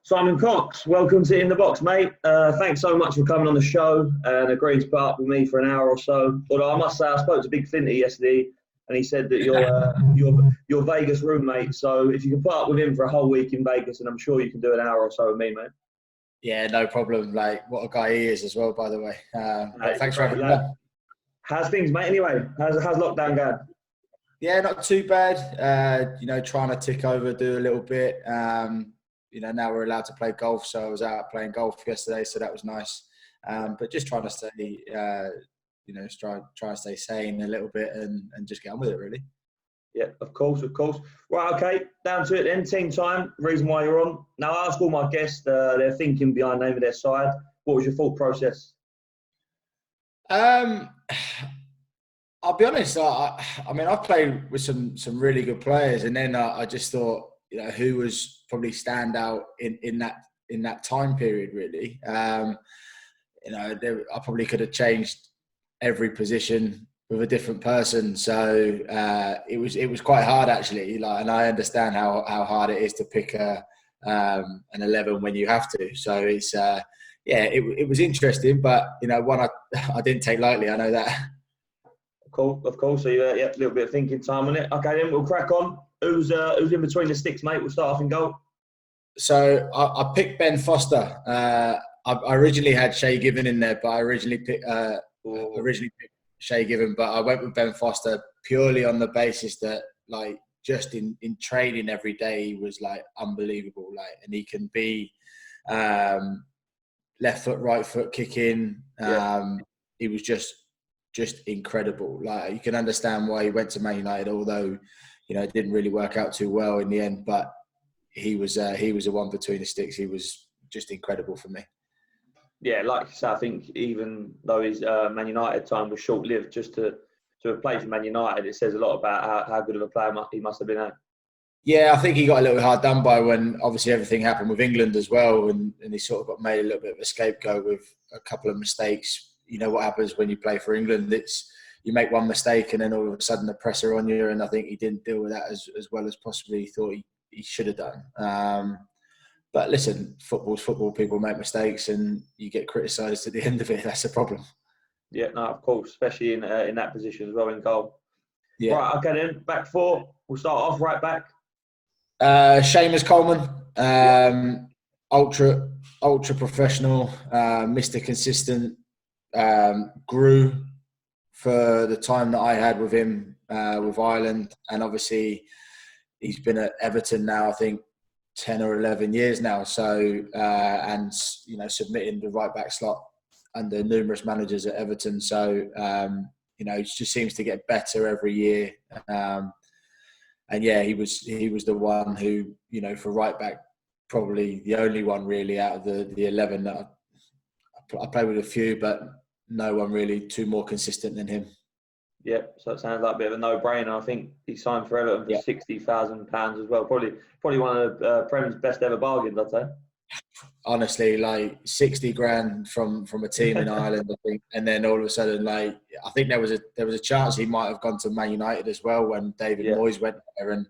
Simon Cox, welcome to In the Box, mate. Thanks so much for coming on the show and agreeing to put up with me for an hour or so. Although I must say, I spoke to Big Flinty yesterday, and he said that you're Vegas roommate. So if you can put up with him for a whole week in Vegas, and I'm sure you can do an hour or so with me, mate. Yeah, no problem. Like, what a guy he is as well, by the way. But thanks for having me on. How's things, mate? Anyway, how's lockdown going? Yeah, not too bad. Trying to tick over, do a little bit. Now we're allowed to play golf, so I was out playing golf yesterday, so that was nice. But just trying to stay, try to stay sane a little bit and just get on with it, really. Yeah, of course. Right, okay, down to it then. Team time, reason why you're on. Now, I ask all my guests their thinking behind the name of their side. What was your thought process? I'll be honest. I've played with some really good players, and then I just thought, who was probably stand out in that time period, really. I probably could have changed every position with a different person, so it was quite hard, actually. And I understand how hard it is to pick an 11 when you have to. So it's it was interesting, but one I didn't take lightly. I know that. Cool, of course. So a little bit of thinking time on it. Okay, then we'll crack on. Who's in between the sticks, mate? We'll start off in goal. So I picked Ben Foster. I originally had Shay Given in there, but I originally picked Shay Given, but I went with Ben Foster purely on the basis that, just in training every day, he was unbelievable. And he can be left foot, right foot kicking. He was just incredible. You can understand why he went to Man United, although it didn't really work out too well in the end. But he was a one between the sticks. He was just incredible for me. Yeah, like I said, I think even though his Man United time was short-lived, just to have played for Man United, it says a lot about how good of a player he must have been. Yeah, I think he got a little hard done by when obviously everything happened with England as well, and he sort of got made a little bit of a scapegoat with a couple of mistakes. You know what happens when you play for England? It's you make one mistake and then all of a sudden the pressure on you, and I think he didn't deal with that as well as possibly he thought he should have done. But listen, football's football. People make mistakes, and you get criticised at the end of it. That's a problem. Yeah, no, of course, especially in that position as well in goal. Yeah. Right, okay then. Back four. We'll start off right back. Seamus Coleman, ultra professional, Mr. Consistent. Grew for the time that I had with him with Ireland, and obviously he's been at Everton now, I think 10 or 11 years now. So and submitting the right back slot under numerous managers at Everton. So it just seems to get better every year. And yeah, he was the one who, for right back, probably the only one really out of the 11 that I played with a few, but no one really too more consistent than him. Yeah, so it sounds like a bit of a no-brainer. I think he signed for Everton for £60,000 as well. Probably one of the Prem's best ever bargains, I'd say. Honestly, 60 grand from a team in Ireland, I think, and then all of a sudden, I think there was a chance he might have gone to Man United as well when David Moyes went there, and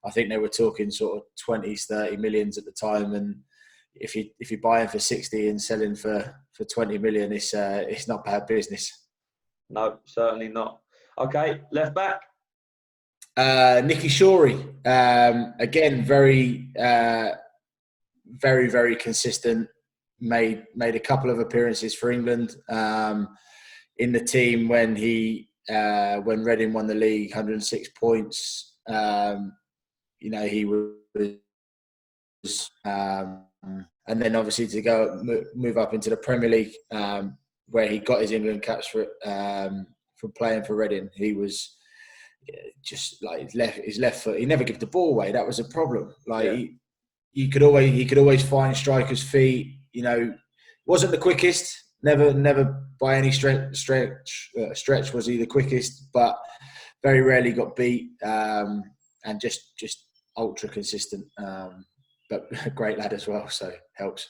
I think they were talking sort of 20s, 30 millions at the time, and if you buy him for 60 and sell him for 20 million, it's not bad business. No, certainly not. Okay, left back. Nicky Shorey, again, very, very consistent. Made a couple of appearances for England in the team when when Reading won the league, 106 points. He was, and then obviously to move up into the Premier League, where he got his England caps for playing for Reading. He was just his left foot. He never gave the ball away. That was a problem. He could always find strikers' feet. Wasn't the quickest. Never by any stretch was he the quickest, but very rarely got beat. And just ultra consistent. But a great lad as well, so helps.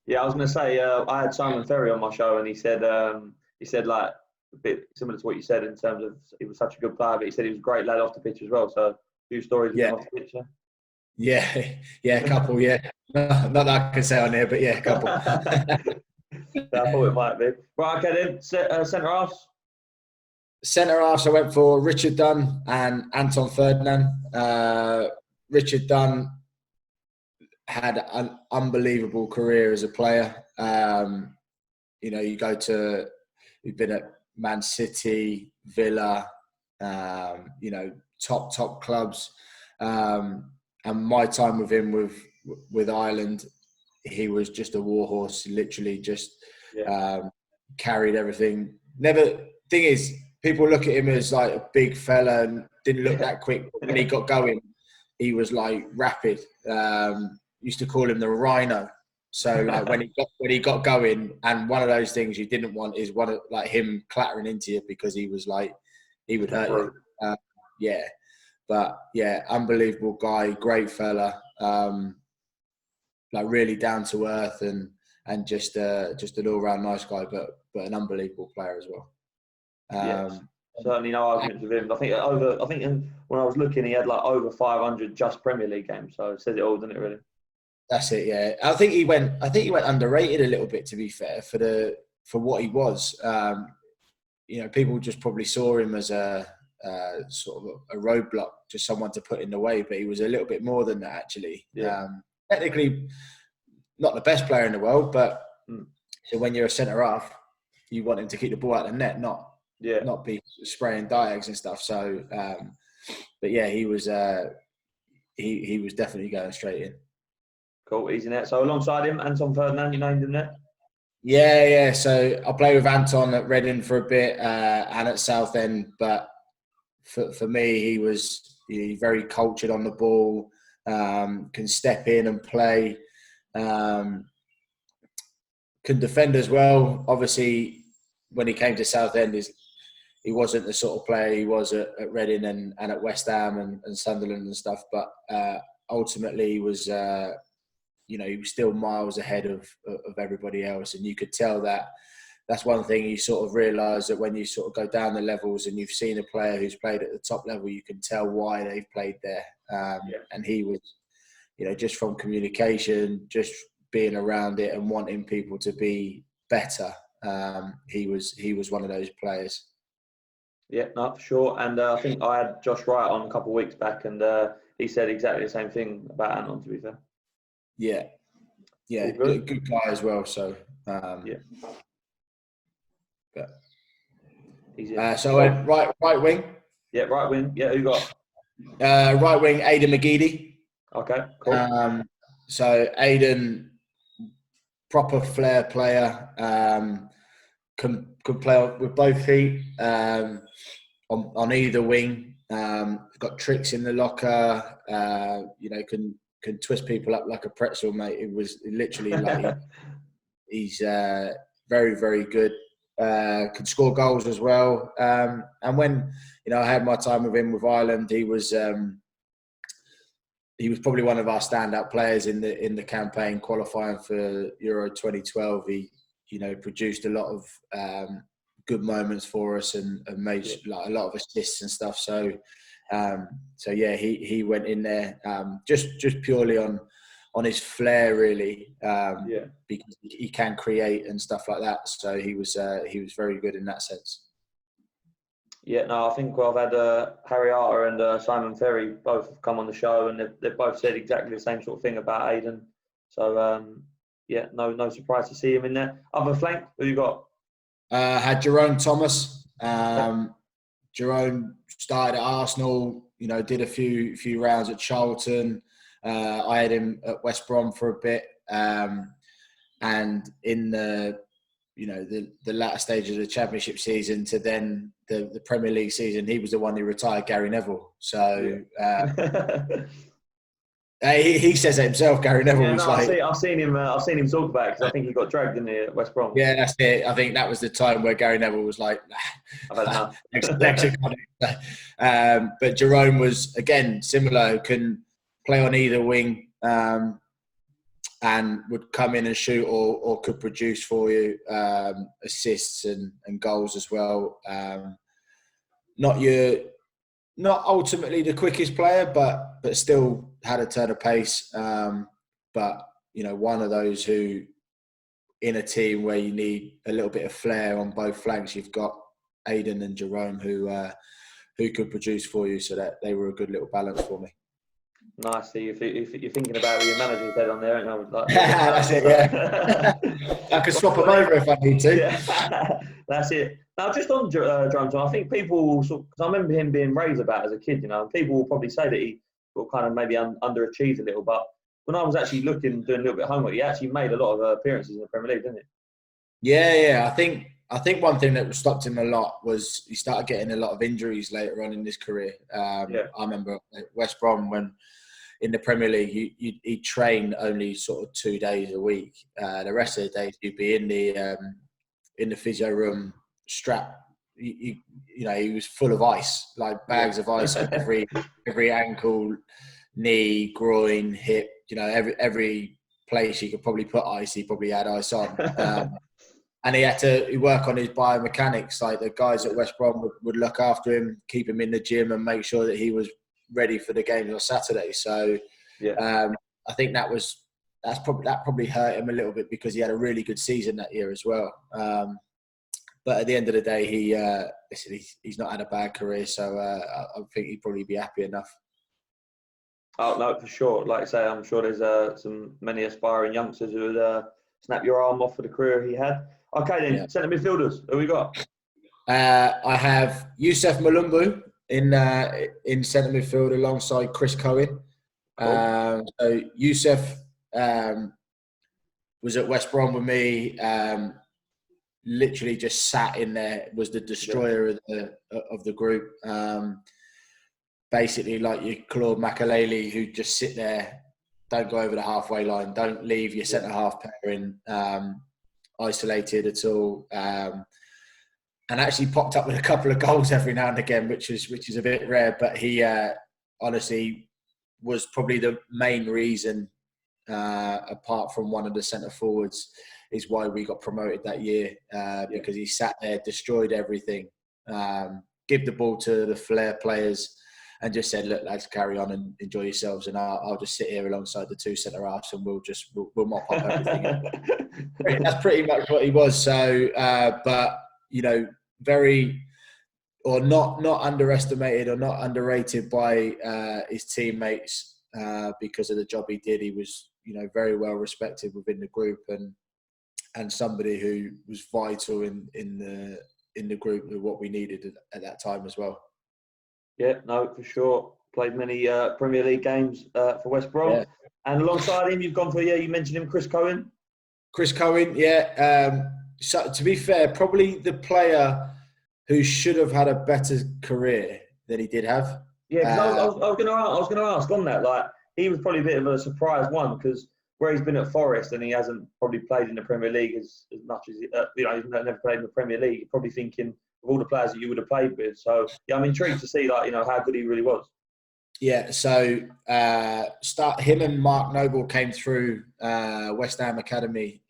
Yeah, I was going to say I had Simon Ferry on my show, and he said a bit similar to what you said in terms of he was such a good player, but he said he was a great lad off the pitch as well. So a few stories with him off the pitch. Yeah, yeah, a couple, yeah. Not that I can say on here, but yeah, a couple. I thought it might be. Right, okay then. Centre halves. Centre halves, I went for Richard Dunn and Anton Ferdinand. Richard Dunn had an unbelievable career as a player. You know, you've been at Man City, Villa, you know, top clubs. And my time with him with Ireland, he was just a warhorse. Literally, just carried everything. Thing is, people look at him as like a big fella and didn't look that quick. But when he got going, he was like rapid. Used to call him the Rhino. So like when he got going, and one of those things you didn't want is one of like him clattering into you, because he was like, he would hurt you. Yeah, but yeah, unbelievable guy, great fella, like really down to earth and just an all round nice guy, but an unbelievable player as well. Yes, certainly no arguments with him. I think when I was looking, he had like over 500 just Premier League games. So it says it all, doesn't it? Really. That's it. Yeah, I think he went underrated a little bit, to be fair, for what he was. You know, people just probably saw him as a sort of a roadblock, just someone to put in the way, but he was a little bit more than that, actually. Yeah. Technically, not the best player in the world, but so when you're a centre half, you want him to keep the ball out of the net, not be spraying diags and stuff. So, but yeah, he was he was definitely going straight in. Cool, easy net. So alongside him, Anton Ferdinand, you named him there? Yeah. So I played with Anton at Reading for a bit and at Southend, but for me, he was very cultured on the ball, can step in and play, can defend as well. Obviously, when he came to Southend, he wasn't the sort of player he was at Reading and at West Ham and Sunderland and stuff, but ultimately he was he was still miles ahead of everybody else, and you could tell that. That's one thing you sort of realise, that when you sort of go down the levels and you've seen a player who's played at the top level, you can tell why they've played there. And he was, just from communication, just being around it and wanting people to be better. He was one of those players. Yeah, no, for sure. And I think I had Josh Wright on a couple of weeks back, and he said exactly the same thing about Anton, to be fair. Yeah, good guy as well. So so right wing. Yeah, right wing. Yeah, who got? Right wing, Aidan McGeady. Okay, cool. So Aidan, proper flair player, can play with both feet on either wing. Got tricks in the locker. Can twist people up like a pretzel, mate. It was literally like he's very, very good. Could score goals as well. And when I had my time with him with Ireland, he was probably one of our standout players in the campaign qualifying for Euro 2012. He produced a lot of good moments for us and made like a lot of assists and stuff. So he went in there just purely on his flair, really, because he can create and stuff like that. So he was very good in that sense. Yeah, no, I think I've had Harry Arter and Simon Ferry both have come on the show, and they've both said exactly the same sort of thing about Aidan. So no surprise to see him in there. Other flank, who you got? Had Jerome Thomas. Jerome started at Arsenal. Did a few rounds at Charlton. I had him at West Brom for a bit, and in the latter stage of the Championship season to then the Premier League season, he was the one who retired Gary Neville. So he says it himself. Gary Neville was I've seen him talk about it, because I think he got dragged in the West Brom. Yeah, that's it. I think that was the time where Gary Neville was like, I've had enough. But Jerome was, again, similar, can play on either wing, and would come in and shoot or could produce for you assists and goals as well. Not your not ultimately the quickest player, but still had a turn of pace. But one of those who, in a team where you need a little bit of flair on both flanks, you've got Aidan and Jerome who could produce for you. So that they were a good little balance for me. Nice. So you're thinking about your manager's head on there, and That's it. Yeah, I could swap them over if I need to. Yeah, that's it. Now, just on Jerome, I think people because I remember him being raved about as a kid. And people will probably say that he kind of maybe underachieved a little. But when I was actually doing a little bit of homework, he actually made a lot of appearances in the Premier League, didn't he? Yeah. I think one thing that stopped him a lot was he started getting a lot of injuries later on in his career. I remember at West Brom when in the Premier League, he'd train only sort of 2 days a week. The rest of the days he'd be in the physio room, strapped. He was full of ice, like bags of ice on every ankle, knee, groin, hip. Every place you could probably put ice, he probably had ice on. And he had to work on his biomechanics. Like the guys at West Brom would look after him, keep him in the gym, and make sure that he was ready for the games on Saturday. So I think that probably hurt him a little bit because he had a really good season that year as well. But at the end of the day, he's not had a bad career, so I think he'd probably be happy enough. Oh no, for sure. Like I say, I'm sure there's many aspiring youngsters who would snap your arm off for the career he had. Okay, then centre midfielders. Who we got? I have Youssef Malumbu in centre midfield alongside Chris Cohen. Cool. So Youssef was at West Brom with me. Literally just sat in there, was the destroyer of the group. Basically, like your Claude Makelele, who just sit there, don't go over the halfway line, don't leave your centre half pairing isolated at all. And actually popped up with a couple of goals every now and again, which is a bit rare. But he honestly was probably the main reason, apart from one of the centre forwards, is why we got promoted that year. Because he sat there, destroyed everything, give the ball to the flair players, and just said, "Look, lads, carry on and enjoy yourselves, and I'll just sit here alongside the two centre halves, and we'll mop up everything." That's pretty much what he was. So, but very or not underestimated or not underrated by his teammates because of the job he did. He was very well respected within the group and somebody who was vital in the group with what we needed at that time as well. Yeah, no, for sure. Played many Premier League games for West Brom, and alongside him, you've gone for you mentioned him, Chris Cohen. Chris Cohen, So to be fair, probably the player who should have had a better career than he did have. Yeah, because I was going to ask on that. Like, he was probably a bit of a surprise one because where he's been at Forest and he hasn't probably played in the Premier League as much as he's never played in the Premier League. You're probably thinking of all the players that you would have played with. So I'm intrigued to see how good he really was. Yeah, so him and Mark Noble came through West Ham Academy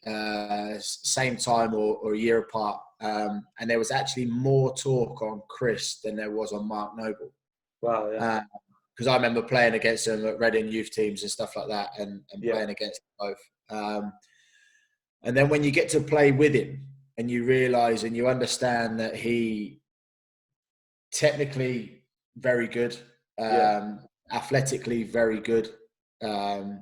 same time or a year apart, and there was actually more talk on Chris than there was on Mark Noble. Wow, yeah. Because I remember playing against him at Reading youth teams and stuff like that, and playing against them both. And then when you get to play with him, and you realise and you understand that he technically very good. Athletically very good, had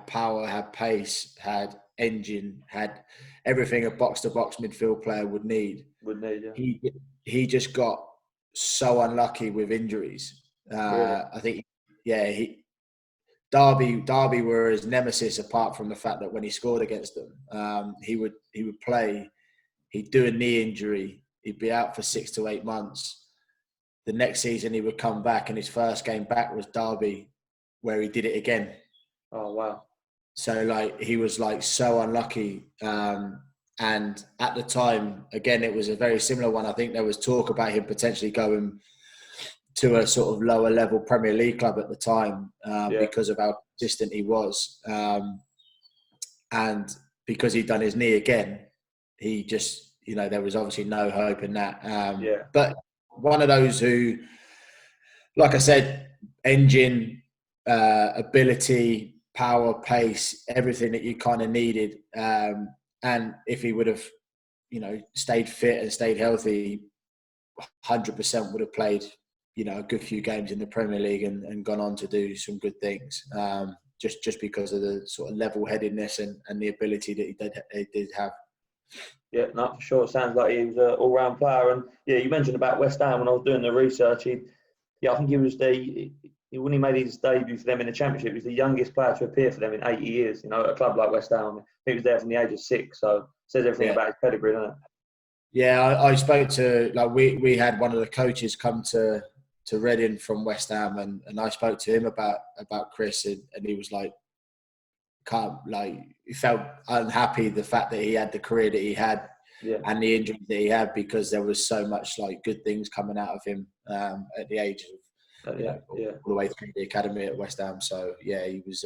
power, had pace, had engine, had everything a box-to-box midfield player would need. He just got so unlucky with injuries. Really? I think, Derby were his nemesis, apart from the fact that when he scored against them, he would play, he'd do a knee injury, he'd be out for 6 to 8 months. The next season he would come back, and his first game back was Derby, where he did it again. Oh wow! So he was so unlucky, and at the time, again, it was a very similar one. I think there was talk about him potentially going to a sort of lower level Premier League club at the time because of how consistent he was, and because he'd done his knee again, he just there was obviously no hope in that. But one of those who, like I said, engine, ability, power, pace, everything that you kind of needed. And if he would have, stayed fit and stayed healthy, 100% would have played, a good few games in the Premier League and gone on to do some good things. Just because of the sort of level-headedness and the ability that he did have. Yeah, no, for sure. It sounds like he was an all-round player. And yeah, you mentioned about West Ham when I was doing the research. I think he was when he made his debut for them in the Championship, he was the youngest player to appear for them in 80 years. A club like West Ham. He was there from the age of 6, so it says everything about his pedigree, doesn't it? Yeah, I spoke to, we had one of the coaches come to Reading from West Ham, and I spoke to him about Chris, and he was like, he felt unhappy the fact that he had the career that he had, and the injuries that he had, because there was so much like good things coming out of him at the age of all the way through the academy at West Ham. So yeah, he was.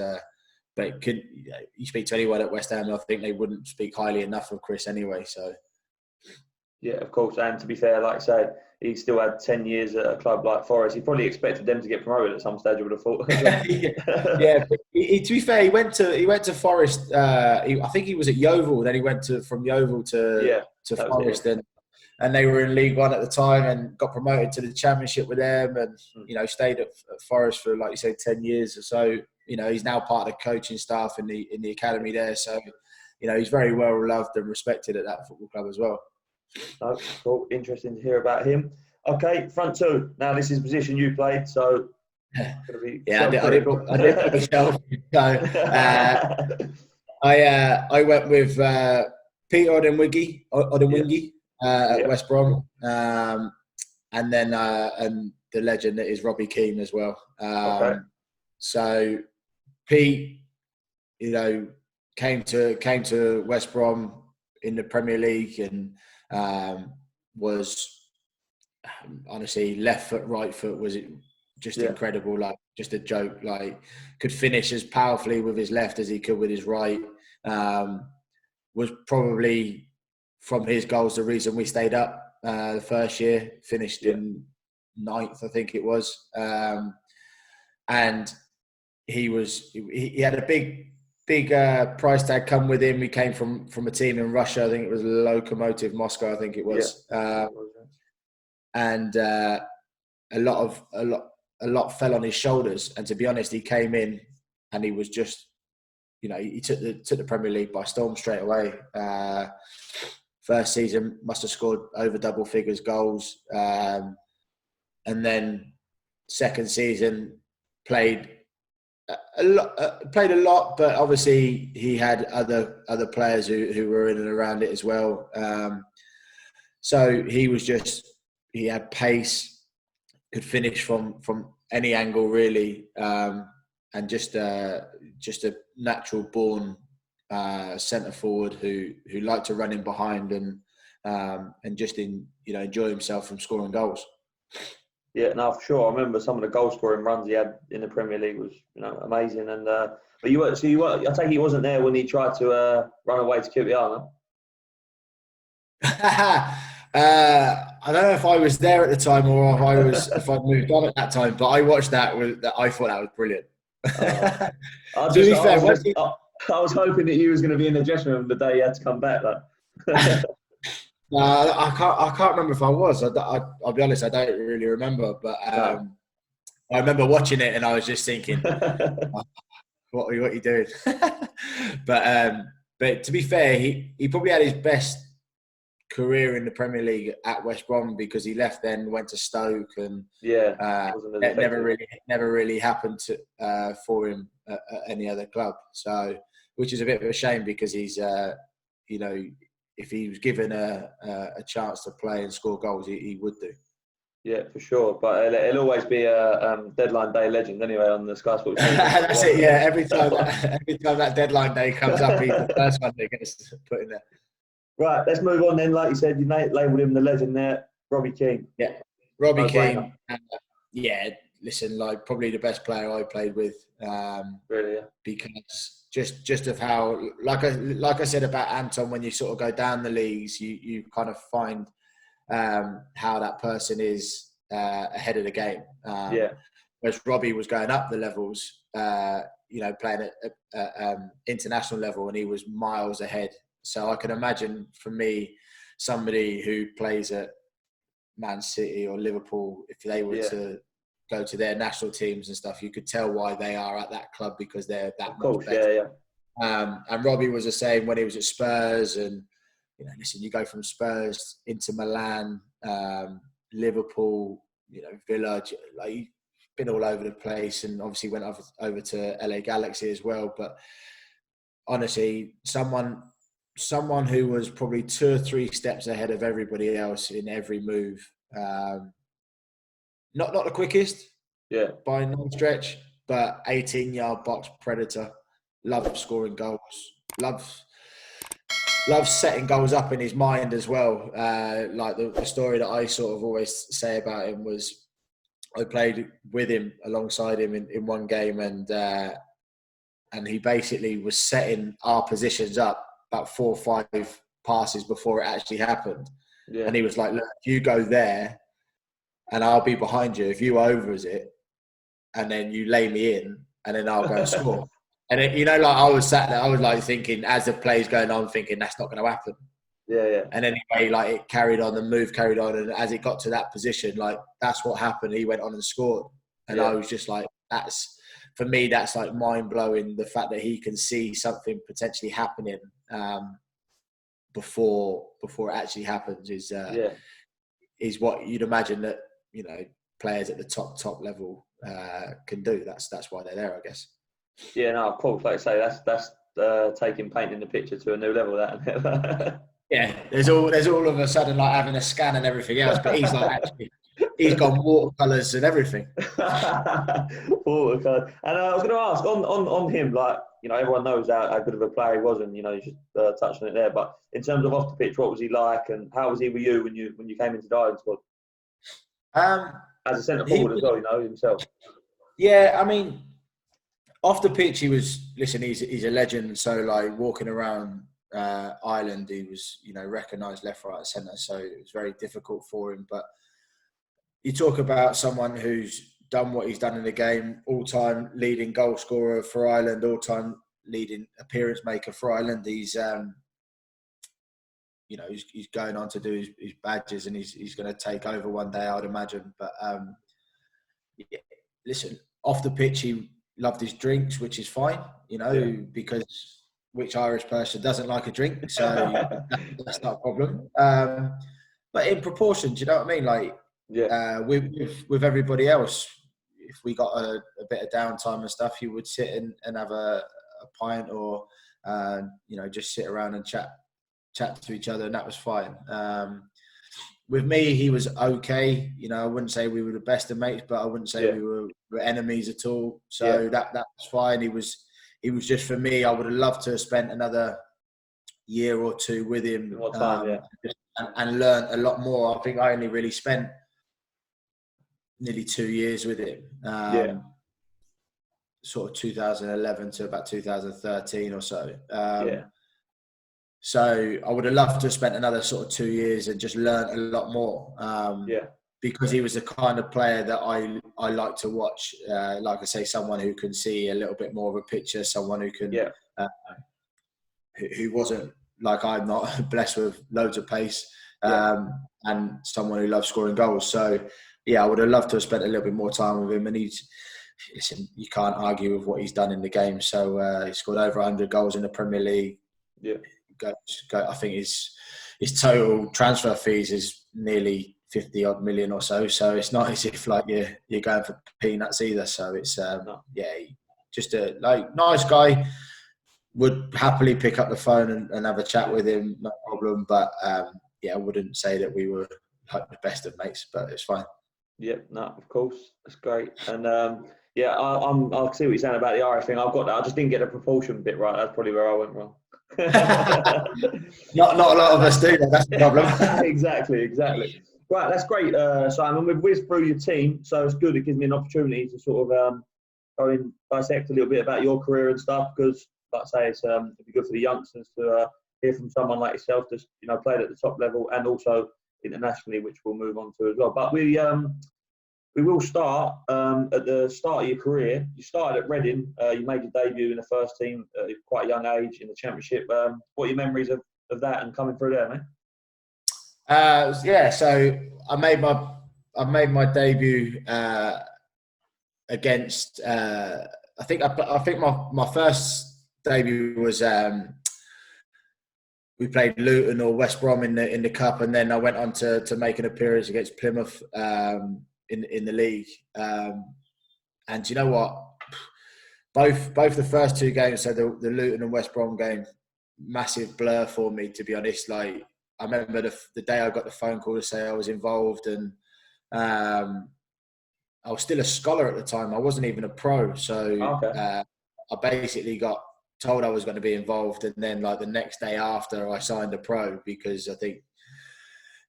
But you speak to anyone at West Ham, I think they wouldn't speak highly enough of Chris anyway. So. Yeah, of course. And to be fair, like I said, he still had 10 years at a club like Forest. He probably expected them to get promoted at some stage, I would have thought. Yeah. But to be fair, he went to Forest. I think he was at Yeovil. Then he went from Yeovil to Forest, and they were in League One at the time, and got promoted to the Championship with them, and stayed at Forest for, like you say, 10 years or so. He's now part of the coaching staff in the academy there. So, he's very well loved and respected at that football club as well. Oh, cool. Interesting to hear about him. Okay, front two. Now, this is a position you played, so I did put myself. So, I went with Peter Odemwingie at West Brom, and then and the legend that is Robbie King as well. So Pete, came to West Brom in the Premier League, and was honestly left foot, right foot was just incredible. Like, just a joke. Like, could finish as powerfully with his left as he could with his right. Was probably, from his goals, the reason we stayed up the first year. Finished in 9th, I think it was. And he had a big price tag come with him. He came from a team in Russia. I think it was Lokomotiv Moscow. I think it was, and a lot fell on his shoulders. And to be honest, he came in and he was just, he took the Premier League by storm straight away. First season must have scored over double figures goals, and then second season played a lot, but obviously he had other players who were in and around it as well. So he had pace, could finish from any angle really, and just a natural born centre forward who liked to run in behind and just enjoy himself from scoring goals. Yeah, no, for sure. I remember some of the goal scoring runs he had in the Premier League was, amazing. And but I take it he wasn't there when he tried to run away to QPR, no? I don't know if I was there at the time or if I moved on at that time, but I watched that. I thought that was brilliant. I was hoping that he was going to be in the dressing room the day he had to come back. I can't remember if I was. I'll be honest, I don't really remember. But I remember watching it and I was just thinking, what are you doing? But to be fair, he probably had his best career in the Premier League at West Brom, because he left then, went to Stoke, and that never really happened for him at any other club. So, which is a bit of a shame, because he's if he was given a chance to play and score goals, he would do. Yeah, for sure. But it'll always be a deadline day legend anyway on the Sky Sports. That's it. Yeah, every time that deadline day comes up, he's the first one that gets put in there. Right, let's move on then. Like you said, you labelled him the legend there, Robbie King. Yeah, Robbie King. Listen, like, probably the best player I played with. Really, yeah. Because just of how, like I said about Anton, when you sort of go down the leagues, you kind of find how that person is ahead of the game. Yeah. Whereas Robbie was going up the levels, playing at international level, and he was miles ahead. So I can imagine, for me, somebody who plays at Man City or Liverpool, if they were to go to their national teams and stuff, you could tell why they are at that club, because they're that much better. And Robbie was the same when he was at Spurs. And listen, you go from Spurs into Milan, Liverpool, Villa, like, you've been all over the place, and obviously went over to LA Galaxy as well. But honestly, someone who was probably 2 or 3 steps ahead of everybody else in every move. Not the quickest, by no stretch, but 18-yard box predator. Loves scoring goals. Loves setting goals up in his mind as well. Like the story that I sort of always say about him was, I played with him, alongside him in one game, and he basically was setting our positions up about 4 or 5 passes before it actually happened. And he was like, look, if you go there and I'll be behind you, if you overs it and then you lay me in, and then I'll go and score. And it, I was sat there, I was like thinking, as the play's going on, thinking that's not going to happen. And anyway, like, it carried on, the move carried on, and as it got to that position, like, that's what happened. He went on and scored, and I was just like, for me, that's like mind blowing. The fact that he can see something potentially happening before it actually happens is what you'd imagine that players at the top level can do. That's why they're there, I guess. Yeah, no, of course. Like I say, that's taking painting the picture to a new level. That. Yeah, there's all of a sudden like having a scan and everything else, but he's like he's got watercolours and everything. Watercolour. And I was going to ask on him, like, everyone knows how good of a player he was, and you just touched on it there. But in terms of off the pitch, what was he like, and how was he with you when you came into the Ireland squad? As a centre forward as well, himself. Yeah, I mean, off the pitch, he's a legend. So like walking around Ireland, he was recognised left, right, and centre. So it was very difficult for him. But you talk about someone who's done what he's done in the game, all-time leading goal scorer for Ireland, all-time leading appearance maker for Ireland. He's he's going on to do his badges, and he's going to take over one day, I would imagine. But listen, off the pitch, he loved his drinks, which is fine, because which Irish person doesn't like a drink? So that's not a problem. But in proportion, do you know what I mean? Like, with everybody else, if we got a bit of downtime and stuff, you would sit and have a pint, or just sit around and chat to each other, and that was fine. With me, he was okay. I wouldn't say we were the best of mates, but I wouldn't say we were enemies at all. So that was fine. He was just, for me, I would have loved to have spent another year or 2 with him, and learned a lot more. I think I only really spent nearly 2 years with him. Sort of 2011 to about 2013 or so. So I would have loved to have spent another sort of 2 years and just learned a lot more. Because he was the kind of player that I like to watch. Like I say, someone who can see a little bit more of a picture, someone who can, who wasn't like I'm not, blessed with loads of pace, and someone who loves scoring goals. So I would have loved to have spent a little bit more time with him. And listen, you can't argue with what he's done in the game. So he scored over 100 goals in the Premier League. I think his total transfer fees is nearly 50 odd million or so. So it's not as if like you're going for peanuts either. So it's just a nice guy. Would happily pick up the phone and have a chat with him, no problem. But I wouldn't say that we were like the best of mates, but it's fine. Of course, that's great. And I see what you're saying about the Irish thing. I've got that. I just didn't get the proportion bit right. That's probably where I went wrong. not a lot of us do that. That's the problem. Exactly. Right, that's great, Simon. We've whizzed through your team, so it's good. It gives me an opportunity to sort of go in, dissect a little bit about your career and stuff, because, like I say, it'd be good for the youngsters to hear from someone like yourself that's played at the top level, and also internationally, which we'll move on to as well. But we will start at the start of your career. You started at Reading. You made your debut in the first team at quite a young age in the Championship. What are your memories of that and coming through there, mate? So I made my debut against. I think my first debut was we played Luton or West Brom in the cup, and then I went on to make an appearance against Plymouth in the league. And you know what? Both the first two games, so the Luton and West Brom game, massive blur for me, to be honest. Like, I remember the day I got the phone call to say I was involved, and I was still a scholar at the time. I wasn't even a pro, so I basically got told I was going to be involved, and then like the next day after, I signed a pro, because I think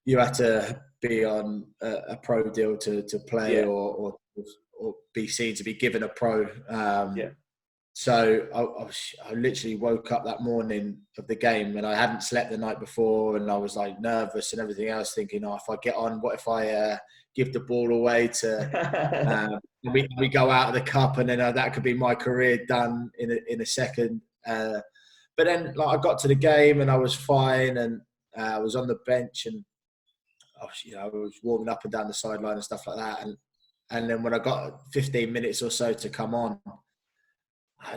you had to be on a pro deal to play or be seen to be given a pro. So I literally woke up that morning of the game, and I hadn't slept the night before, and I was like nervous and everything else, thinking, if I get on, what if I give the ball away to we go out of the cup, and then that could be my career done in a second. But then like I got to the game and I was fine, and I was on the bench, and I was warming up and down the sideline and stuff like that, and then when I got 15 minutes or so to come on, I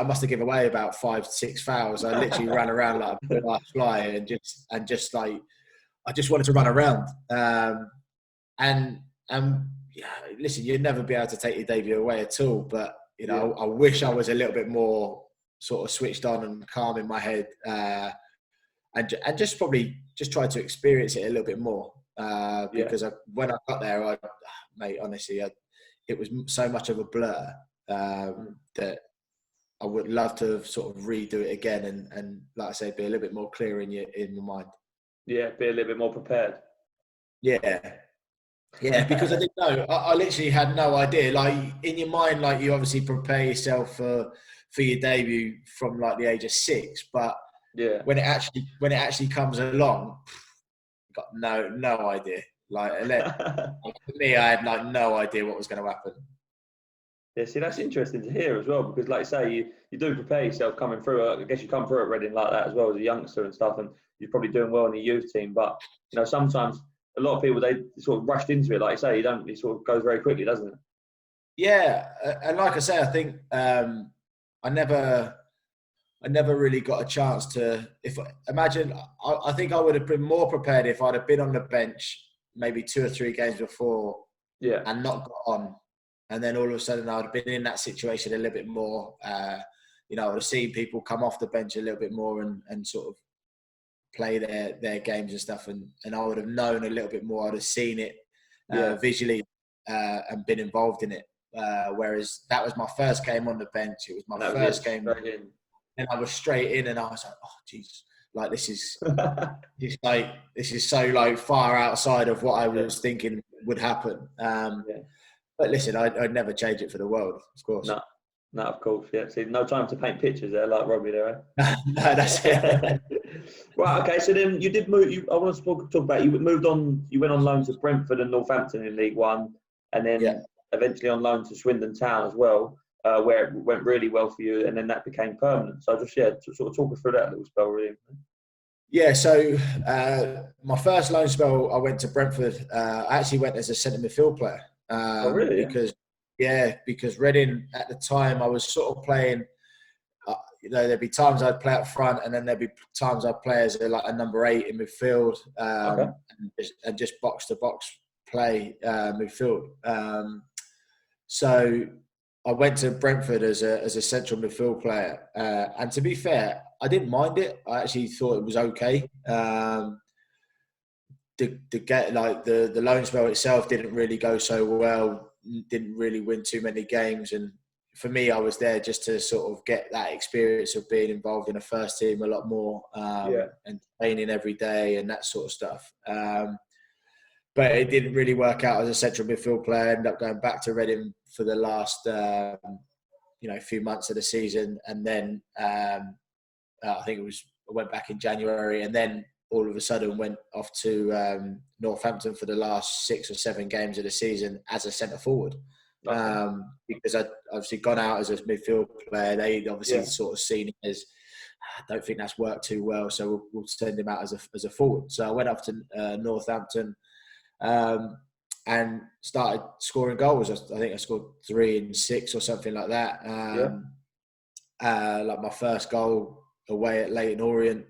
must have given away about 5-6 fouls. I literally ran around like a fly, and just like I just wanted to run around. Listen, you'd never be able to take your debut away at all. But I wish I was a little bit more sort of switched on and calm in my head, and just probably just try to experience it a little bit more. Because when I got there, honestly, it was so much of a blur. That I would love to sort of redo it again, and like I say, be a little bit more clear in your mind. Yeah, be a little bit more prepared. Yeah, because I didn't know. I literally had no idea. Like in your mind, like you obviously prepare yourself for your debut from like the age of 6, but when it actually comes along, got no idea. Like for me, I had like no idea what was going to happen. Yeah, see, that's interesting to hear as well, because like I say, you do prepare yourself coming through. I guess you come through at Reading like that as well as a youngster and stuff, and you're probably doing well in the youth team. But sometimes a lot of people, they sort of rushed into it, like you say, it sort of goes very quickly, doesn't it? Yeah, and like I say, I think I never really got a chance to. I think I would have been more prepared if I'd have been on the bench maybe 2 or 3 games before, and not got on. And then all of a sudden, I'd have been in that situation a little bit more. I would have seen people come off the bench a little bit more and sort of play their games and stuff. And I would have known a little bit more. I'd have seen it visually and been involved in it. Whereas that was my first game on the bench. It was my first game. And I was straight in, and I was like, oh, jeez. Like, this is so like far outside of what I was thinking would happen. But listen, I'd never change it for the world, of course. No, of course. Yeah. See, no time to paint pictures there, like Robbie there. No, that's it. Right. Okay. So then you did move. I want to talk about. You moved on. You went on loan to Brentford and Northampton in League One, and then eventually on loan to Swindon Town as well, where it went really well for you, and then that became permanent. So just sort of talk us through that little spell, really. Yeah, so my first loan spell, I went to Brentford. I actually went as a centre midfield player. Oh, really? Because Reading at the time, I was sort of playing. There'd be times I'd play up front, and then there'd be times I'd play as like a number 8 in midfield, and just box to box play midfield. So I went to Brentford as a central midfield player, and to be fair, I didn't mind it. I actually thought it was okay. The loan spell itself didn't really go so well. Didn't really win too many games, and for me, I was there just to sort of get that experience of being involved in a first team a lot more, and training every day and that sort of stuff. But it didn't really work out as a central midfield player. I ended up going back to Reading for the last, few months of the season, and then I think I went back in January, and then all of a sudden went off to Northampton for the last 6 or 7 games of the season as a centre forward. Okay. Because I'd obviously gone out as a midfield player. They'd obviously Yeah. sort of seen it as, I don't think that's worked too well, so we'll send him out as a forward. So I went up to Northampton and started scoring goals. I think I scored 3 and 6 or something like that. Yeah. Like my first goal away at Leyton Orient.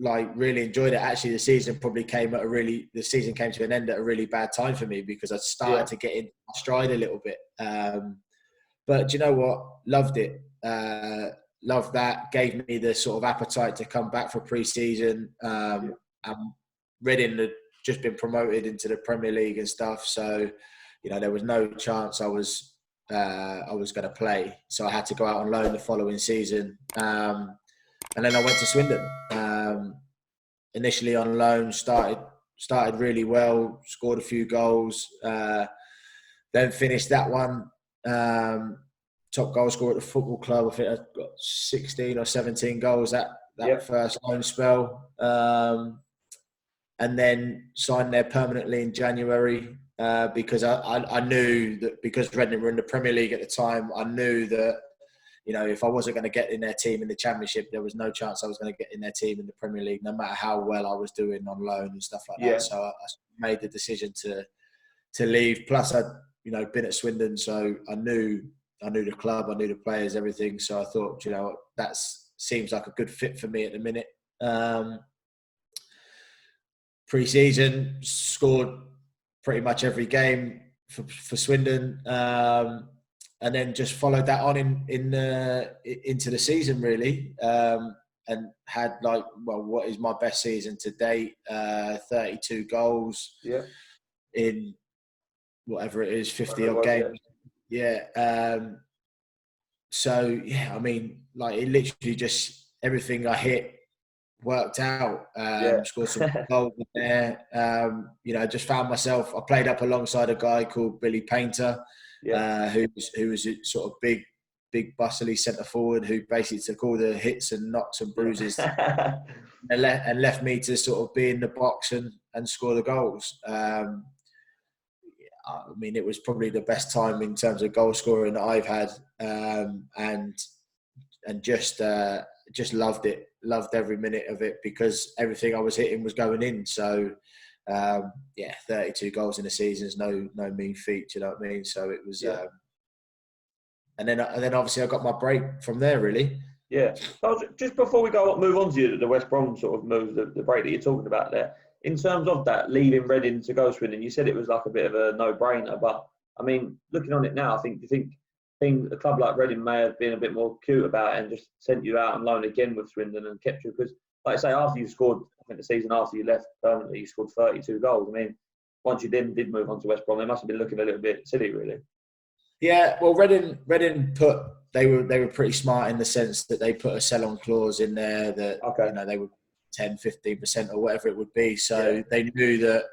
Like really enjoyed it. Actually, the season came to an end at a really bad time for me because I started to get in stride a little bit. But do you know what? Loved it. Loved that. Gave me the sort of appetite to come back for pre-season. And Reading had just been promoted into the Premier League and stuff, so there was no chance I was going to play. So I had to go out on loan the following season. And then I went to Swindon. Initially on loan, started really well, scored a few goals. Then finished that one top goal scorer at the football club. I think I got 16 or 17 goals that first loan spell. And then signed there permanently in January because I knew that because Reading were in the Premier League at the time, I knew that if I wasn't going to get in their team in the Championship, there was no chance I was going to get in their team in the Premier League, no matter how well I was doing on loan and stuff like that. So I made the decision to leave. Plus, I'd been at Swindon, so I knew the club, I knew the players, everything. So I thought, that seems like a good fit for me at the minute. Pre-season, scored pretty much every game for Swindon. And then just followed that on into the season really, and had what is my best season to date, 32 goals in whatever it is, 50 odd games. I mean, it literally just everything I hit worked out. Scored some goals there. I just found myself. I played up alongside a guy called Billy Painter. Who was a sort of big, bustly centre forward who basically took all the hits and knocks and bruises and left me to sort of be in the box and score the goals. I mean, it was probably the best time in terms of goal scoring that I've had, and just loved it, loved every minute of it because everything I was hitting was going in. So. 32 goals in a season is no mean feat. You know what I mean? So it was, and then obviously I got my break from there. Really. Yeah. So just before we move on to the West Brom sort of move, the break that you're talking about there. In terms of that, leaving Reading to go Swindon, you said it was like a bit of a no-brainer. But I mean, looking on it now, I think a club like Reading may have been a bit more cute about it and just sent you out on loan again with Swindon and kept you because. Like I say, after you scored, I think the season after you left permanently, you scored 32 goals. I mean, once you then did move on to West Brom, they must have been looking a little bit silly, really. Yeah, well, Reading they were pretty smart in the sense that they put a sell-on clause in there that they would 10-15% or whatever it would be. So they knew that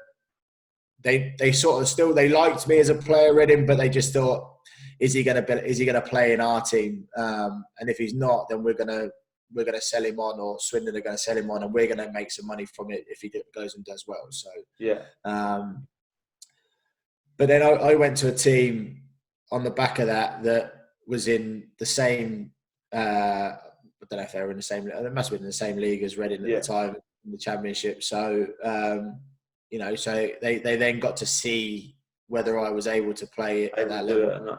they sort of still they liked me as a player, Reading, but they just thought, is he going to play in our team? And if he's not, then we're going to sell him on, or Swindon are going to sell him on, and we're going to make some money from it if he goes and does well. So but then I went to a team on the back of that was in the same. I don't know if they were in the same. They must have been in the same league as Reading at the time in the Championship. So so they then got to see whether I was able to play at that level.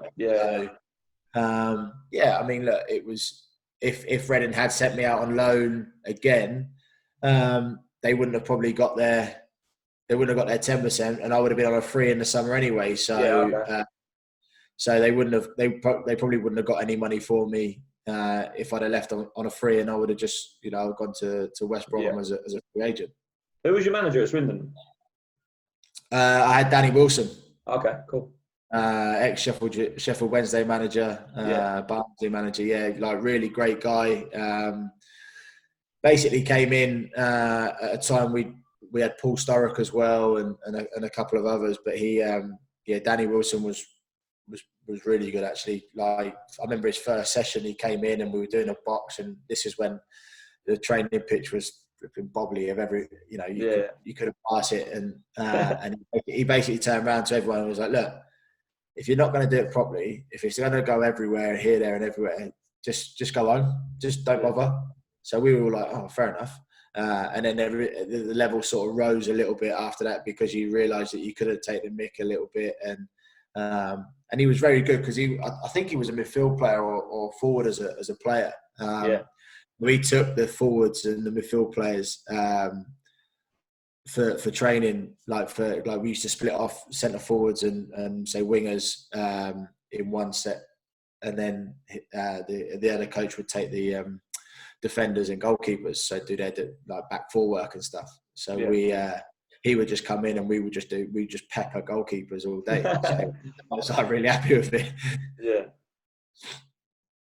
I mean, look, it was. If Reading had sent me out on loan again, they wouldn't have probably got their 10%, and I would have been on a free in the summer anyway. So, so they wouldn't have. They probably wouldn't have got any money for me if I'd have left on a free, and I would have just gone to West Brom as a free agent. Who was your manager at Swindon? I had Danny Wilson. Okay, cool. Ex-Sheffield Wednesday manager, Barnsley manager, really great guy. Basically came in at a time we had Paul Sturrock as well and a couple of others, but he Danny Wilson was really good actually. I remember his first session, he came in and we were doing a box, and this is when the training pitch was flipping bobbly of every, you couldn't pass it. And he basically turned around to everyone and was like, look, if you're not going to do it properly, if it's going to go everywhere, here, there and everywhere, just go home. Just don't bother. So we were all like, oh, fair enough. And then the level sort of rose a little bit after that, because you realised that you could have taken the mick a little bit. And he was very good, because I think he was a midfield player or forward as a player. We took the forwards and the midfield players for training, like we used to split off centre forwards and say wingers in one set, and then the other coach would take the defenders and goalkeepers, so do their like back four work and stuff. So he would just come in and we just pepper goalkeepers all day. So I was like really happy with it. Yeah.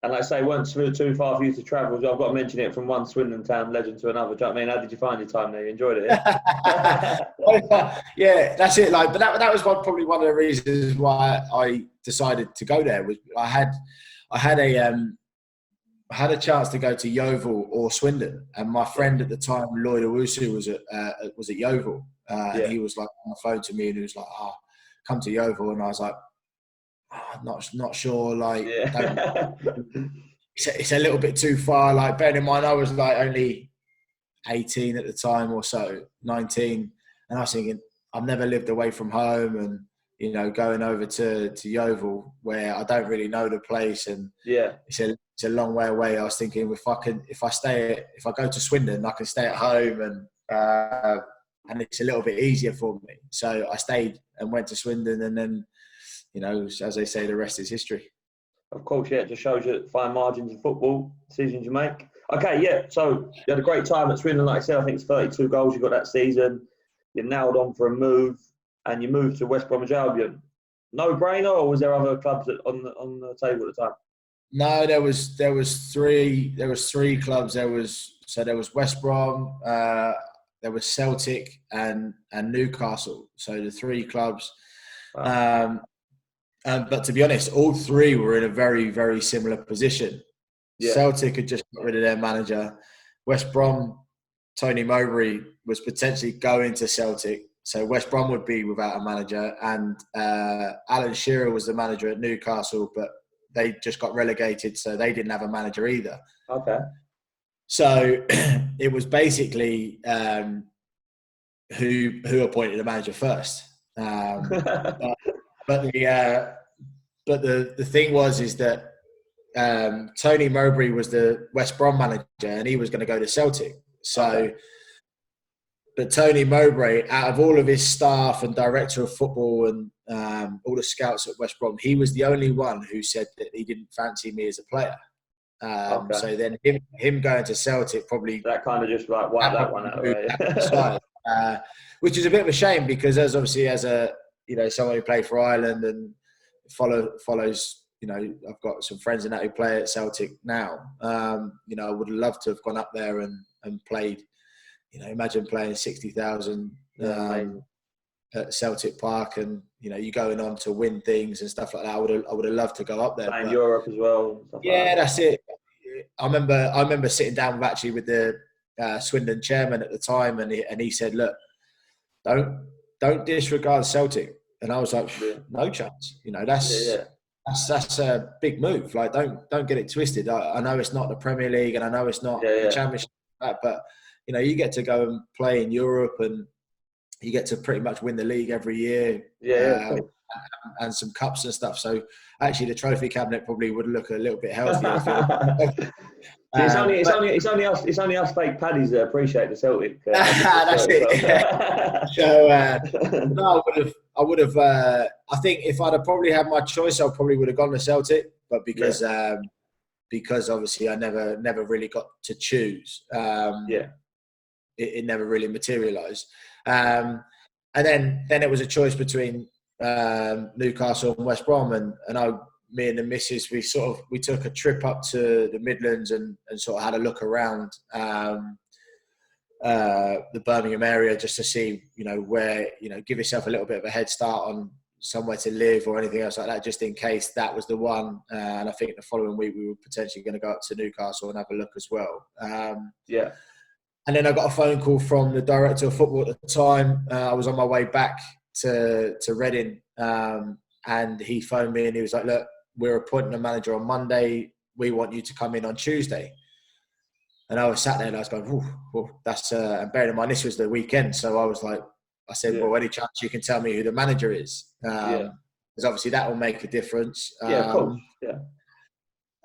And like I say, weren't too far for you to travel. I've got to mention it, from one Swindon Town legend to another. Do you know what I mean? How did you find your time there? You enjoyed it? Yeah, that's it. Like, but that was probably one of the reasons why I decided to go there. Was I had a chance to go to Yeovil or Swindon, and my friend at the time, Lloyd Owusu, was at Yeovil, and he was like on the phone to me, and he was like, "Oh, come to Yeovil," and I was like, I'm not sure, like it's a little bit too far. Like, bearing in mind I was like only 18 at the time or so, 19, and I was thinking I've never lived away from home, and going over to Yeovil where I don't really know the place, and it's a long way away. I was thinking if I go to Swindon, I can stay at home, and it's a little bit easier for me. So I stayed and went to Swindon, and then, as they say, the rest is history. Of course, it just shows you fine margins in football, decisions you make. Okay, so you had a great time at Swindon, like I said. I think it's 32 goals you got that season. You nailed on for a move, and you moved to West Bromwich Albion. No brainer, or was there other clubs on the table at the time? No, there was three clubs. There was West Brom, there was Celtic and Newcastle. So the three clubs. Wow. But to be honest, all three were in a very, very similar position. Yeah. Celtic had just got rid of their manager. West Brom, Tony Mowbray was potentially going to Celtic. So West Brom would be without a manager. And Alan Shearer was the manager at Newcastle, but they just got relegated, so they didn't have a manager either. Okay. So it was basically who appointed a manager first. But the thing is that Tony Mowbray was the West Brom manager, and he was going to go to Celtic. So, but Tony Mowbray, out of all of his staff and director of football and all the scouts at West Brom, he was the only one who said that he didn't fancy me as a player. So then him going to Celtic probably that kind of just like wiped that one out of the way. Which is a bit of a shame, because as a someone who played for Ireland and follows, I've got some friends in that who play at Celtic now. I would have loved to have gone up there and played. Imagine playing 60,000 at Celtic Park, and you're going on to win things and stuff like that. I would have loved to go up there. In Europe as well. That's it. I remember sitting down with the Swindon chairman at the time, and he said, "Look, don't disregard Celtic." And I was like, "No chance." That's a big move. Like, don't get it twisted. I know it's not the Premier League, and I know it's not the Championship, but you get to go and play in Europe, and you get to pretty much win the league every year. And some cups and stuff. So actually, the trophy cabinet probably would look a little bit healthier. It's only us fake paddies that appreciate the Celtic. That's it. So no, I would have. I think if I'd have probably had my choice, I probably would have gone to Celtic. But because obviously I never really got to choose. It never really materialised. And then it was a choice between Newcastle and West Brom, and me and the missus, we took a trip up to the Midlands and sort of had a look around the Birmingham area, just to see, where, give yourself a little bit of a head start on somewhere to live or anything else like that, just in case that was the one. And I think the following week we were potentially going to go up to Newcastle and have a look as well. Yeah. And then I got a phone call from the director of football at the time. I was on my way back to Reading, and he phoned me and he was like, "Look, we're appointing a manager on Monday. We want you to come in on Tuesday." And I was sat there and I was going, well, that's, and bearing in mind, this was the weekend. So I said, well, any chance you can tell me who the manager is? Because obviously that will make a difference. Yeah, of course. Yeah.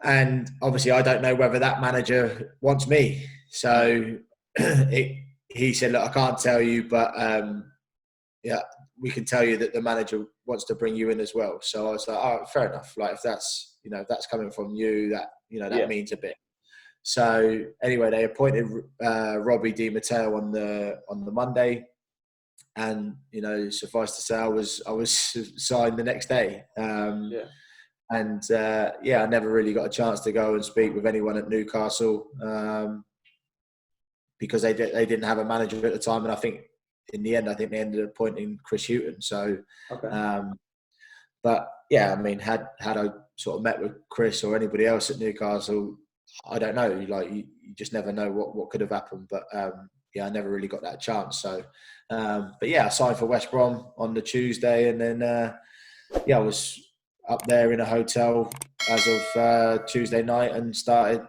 And obviously I don't know whether that manager wants me. So he said, look, I can't tell you, but we can tell you that the manager wants to bring you in as well. So I was like, oh, fair enough. Like if that's coming from you, that means a bit. So anyway, they appointed Robbie Di Matteo on the Monday, and suffice to say, I was signed the next day. I never really got a chance to go and speak with anyone at Newcastle because they didn't have a manager at the time, and I think in the end, they ended up appointing Chris Hughton. So, but yeah, I mean, had I sort of met with Chris or anybody else at Newcastle, I don't know. Like you just never know what could have happened. But I never really got that chance. So, I signed for West Brom on the Tuesday, and then I was up there in a hotel as of Tuesday night and started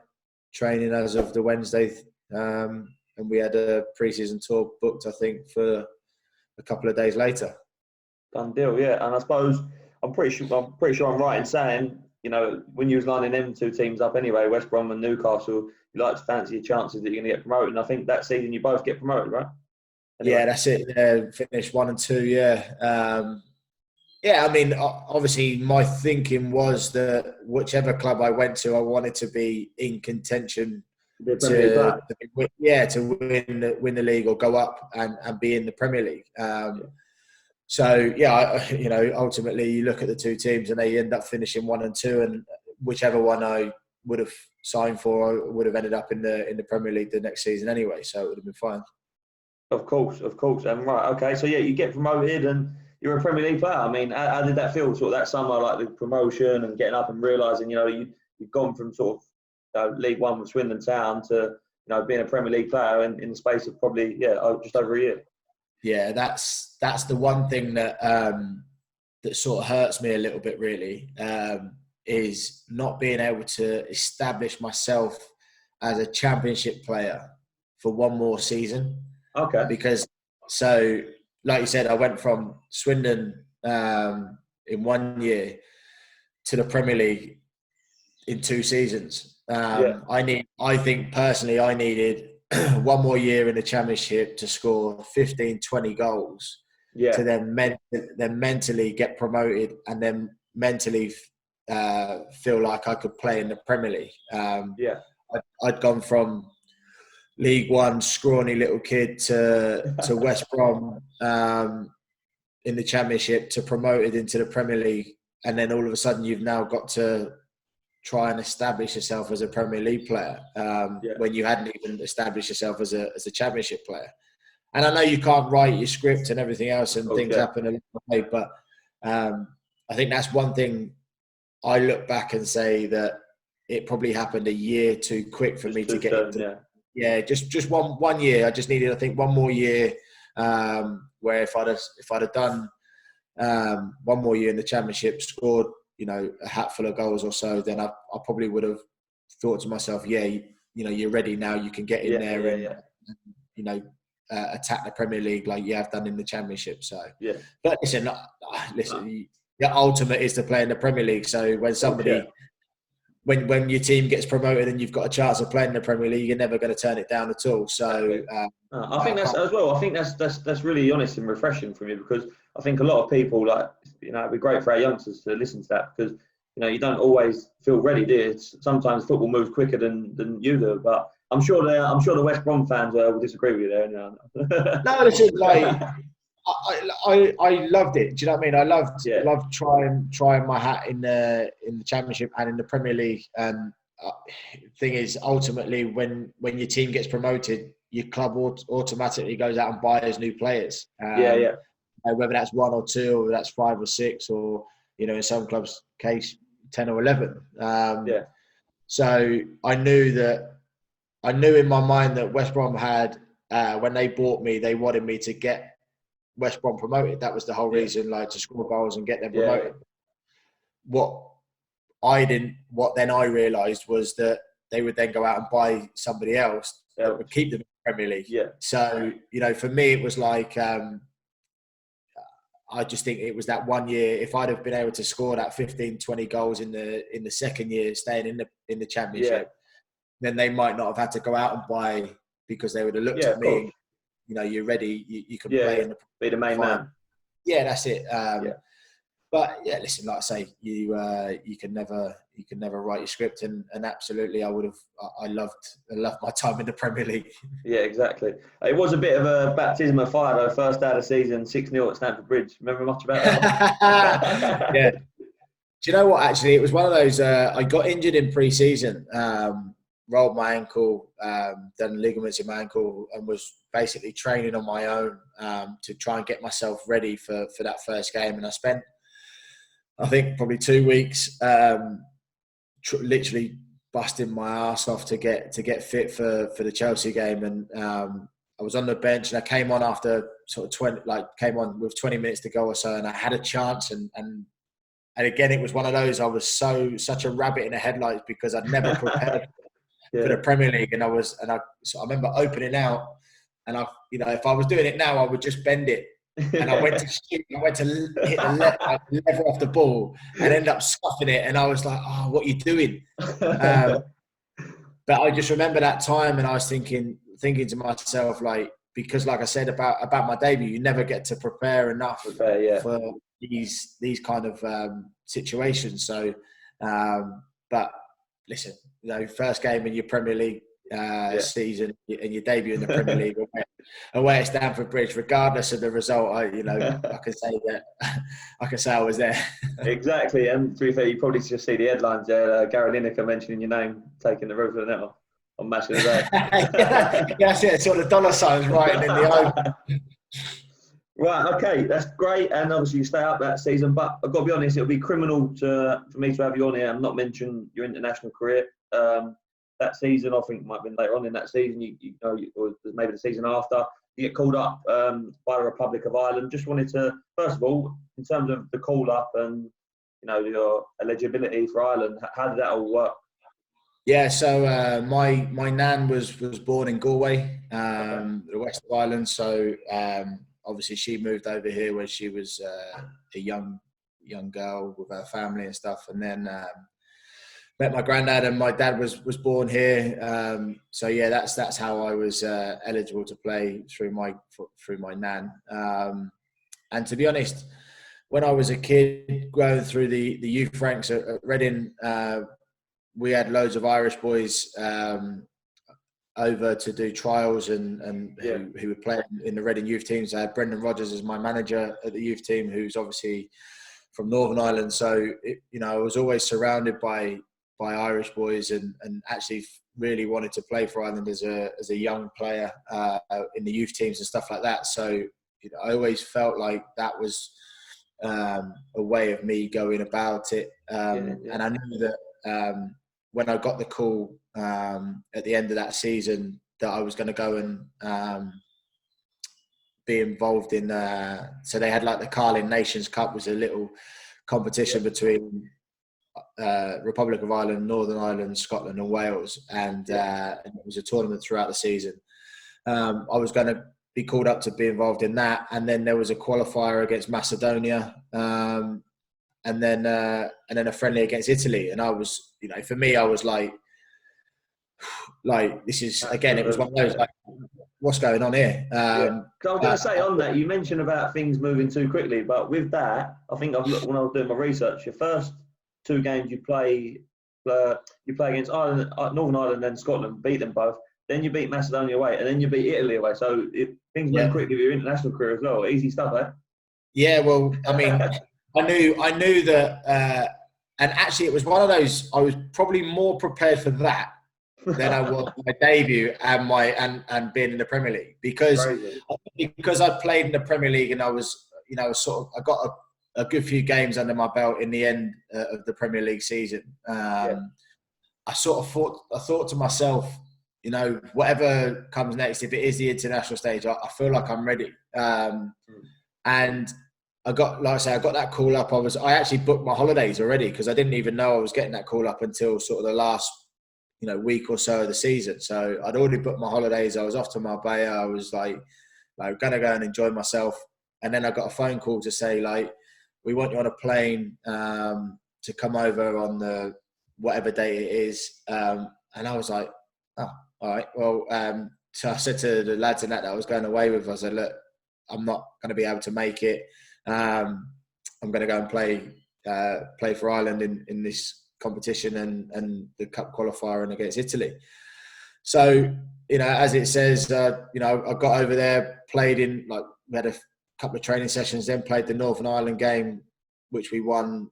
training as of the Wednesday. And we had a pre-season tour booked, I think, for a couple of days later. Done deal, yeah. And I suppose I'm pretty sure I'm right in saying, when you was lining them two teams up anyway, West Brom and Newcastle, you like to fancy your chances that you're going to get promoted. And I think that season you both get promoted, right? Anyway. Yeah, that's it. Yeah, finished 1 and 2. Yeah. I mean, obviously, my thinking was that whichever club I went to, I wanted to be in contention to win the league or go up and be in the Premier League. Ultimately, you look at the two teams and they end up finishing 1 and 2, and whichever one I would have signed for, I would have ended up in the Premier League the next season anyway. So it would have been fine. Of course. And right, okay. So you get promoted and you're a Premier League player. I mean, how did that feel? Sort of that summer, like the promotion and getting up and realising, you've gone from sort of League One with Swindon Town to being a Premier League player in the space of probably just over a year. Yeah, that's the one thing that that sort of hurts me a little bit, really, is not being able to establish myself as a Championship player for one more season. Okay. Because like you said, I went from Swindon in 1 year to the Premier League in 2 seasons. I think personally I needed one more year in the Championship to score 15, 20 goals to then mentally get promoted and then mentally feel like I could play in the Premier League. I'd gone from League One scrawny little kid to West Brom in the Championship to promoted into the Premier League, and then all of a sudden you've now got to try and establish yourself as a Premier League player when you hadn't even established yourself as a Championship player. And I know you can't write your script and everything else, and things happen along the way, but I think that's one thing I look back and say that it probably happened a year too quick for me to get into. Yeah, just one year. I just needed, I think, one more year where if I'd have done one more year in the Championship, scored a hatful of goals or so, then I probably would have thought to myself, you're ready now. You can get in there and attack the Premier League like you have done in the Championship. So, but listen, the ultimate is to play in the Premier League. So when somebody, when your team gets promoted and you've got a chance of playing in the Premier League, you're never going to turn it down at all. So I think that's as well. I think that's really honest and refreshing from you, because I think a lot of people it'd be great for our youngsters to listen to that, because you don't always feel ready, do you? Sometimes football moves quicker than you do, but I'm sure the West Brom fans will disagree with you there. No, it's just like I loved it. Do you know what I mean? I loved trying my hat in the Championship and in the Premier League. Thing is, ultimately, when your team gets promoted, your club automatically goes out and buys new players. whether that's 1 or 2, or whether that's 5 or 6, or in some clubs' case 10 or 11. So I knew in my mind that West Brom had, when they bought me, they wanted me to get West Brom promoted. That was the whole reason, to score goals and get them promoted. What then I realised was that they would then go out and buy somebody else that would keep them in the Premier League. Yeah. So, for me, it was like, I just think it was that 1 year. If I'd have been able to score that 15, 20 goals in the second year, staying in the Championship, then they might not have had to go out and buy, because they would have looked at me and, you're ready, you can play be the main man. Yeah, that's it. But listen, like I say, you can never write your script, and absolutely, I loved my time in the Premier League. Yeah, exactly. It was a bit of a baptism of fire though. First day of the season, 6-0 at Stamford Bridge. Remember much about that? Yeah. Do you know what? Actually, it was one of those. I got injured in pre-season, rolled my ankle, done ligaments in my ankle, and was basically training on my own to try and get myself ready for that first game. And I spent, I think, probably 2 weeks literally busting my ass off to get fit for the Chelsea game. And I was on the bench, and I came on after sort of came on with 20 minutes to go or so, and I had a chance. And again, it was one of those. I was such a rabbit in the headlights, because I'd never prepared for the Premier League, and I remember opening out, and if I was doing it now, I would just bend it. And I went to shoot, I went to hit the lever off the ball, and ended up scuffing it. And I was like, "Oh, what are you doing?" But I just remember that time, and I was thinking to myself, because like I said about my debut, you never get to prepare enough for these kind of situations. So, but listen, first game in your Premier League season, and your debut in the Premier League away at Stamford Bridge, regardless of the result, I can say that I was there. Exactly, and to be fair, you probably just see the headlines there. Gary Lineker mentioning your name, taking the roof of the net on Match of the Day. That's it. Sort of dollar signs writing in the open. Right, okay, that's great, and obviously you stay up that season. But I've got to be honest, it would be criminal for me to have you on here and not mention your international career. That season, I think it might have been later on in that season, or maybe the season after, you get called up by the Republic of Ireland. Just wanted to, first of all, in terms of the call up and your eligibility for Ireland, how did that all work? Yeah, so my nan was born in Galway, the west of Ireland. So obviously she moved over here when she was a young girl with her family and stuff, and then met my granddad, and my dad was born here. So yeah, that's how I was eligible to play through my nan. And to be honest, when I was a kid going through the youth ranks at Reading, we had loads of Irish boys over to do trials and who were playing in the Reading youth teams. I had Brendan Rodgers as my manager at the youth team, who's obviously from Northern Ireland. So I was always surrounded by Irish boys, and actually really wanted to play for Ireland as a young player in the youth teams and stuff like that. So I always felt like that was a way of me going about it. And I knew that when I got the call at the end of that season, that I was going to go and be involved in. So they had the Carling Nations Cup, was a little competition between Republic of Ireland, Northern Ireland, Scotland and Wales, and it was a tournament throughout the season. I was going to be called up to be involved in that, and then there was a qualifier against Macedonia, and then a friendly against Italy. And I was, for me, I was like this is, again, it was one of those what's going on here? I was going to say on that, you mentioned about things moving too quickly, but with that, I think I've looked when I was doing my research. Your first 2 games you play against Ireland, Northern Ireland and Scotland, beat them both. Then you beat Macedonia away, and then you beat Italy away. So things move quickly with your international career as well. Easy stuff, eh? Yeah, well, I mean, I knew that, and actually it was one of those. I was probably more prepared for that than I was my debut and being in the Premier League, because I played in the Premier League, and I was I got a good few games under my belt in the end of the Premier League season. I thought to myself, whatever comes next, if it is the international stage, I feel like I'm ready. And I got that call up. I actually booked my holidays already because I didn't even know I was getting that call up until sort of the last, week or so of the season. So I'd already booked my holidays. I was off to Marbella. I was like gonna go and enjoy myself. And then I got a phone call to say we want you on a plane to come over on the whatever day it is. And I was like, oh, all right. Well, so I said to the lads that I was going away with, I said, look, I'm not going to be able to make it. I'm going to go and play for Ireland in this competition and the cup qualifier and against Italy. So, as it says, I got over there, played in, we had a couple of training sessions, then played the Northern Ireland game, which we won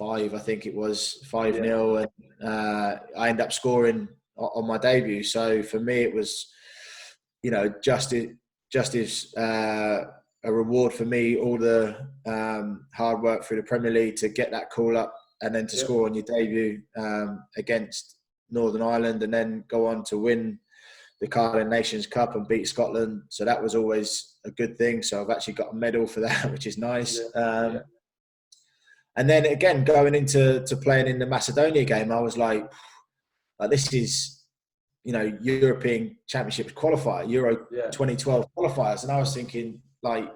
5-0, and I ended up scoring on my debut. So for me, it was, just as a reward for me, all the hard work through the Premier League to get that call up and then to score on your debut against Northern Ireland and then go on to win the Carling Nations Cup and beat Scotland. So that was always a good thing. So I've actually got a medal for that, which is nice. And then again, going into playing in the Macedonia game, I was like this is, European Championships qualifier, Euro 2012 qualifiers. And I was thinking, I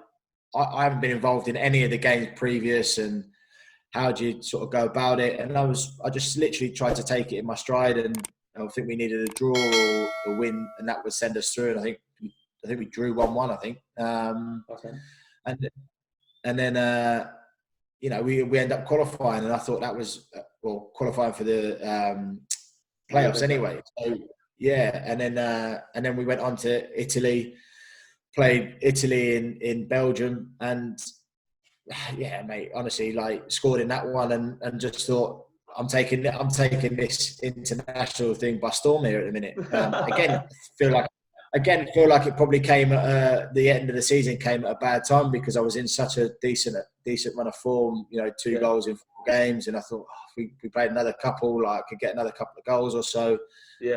haven't been involved in any of the games previous, and how do you sort of go about it? And I just literally tried to take it in my stride, and I think we needed a draw or a win, and that would send us through. And I think we drew 1-1. I think, and then we end up qualifying, and I thought that was qualifying for the playoffs anyway. So and then we went on to Italy, played Italy in Belgium, and mate, honestly, scored in that one, and just thought, I'm taking this international thing by storm here at the minute. Again, feel like it probably came at the end of the season came at a bad time because I was in such a decent run of form. 2 goals in 4 games, and I thought, if we played another couple, I could get another couple of goals or so.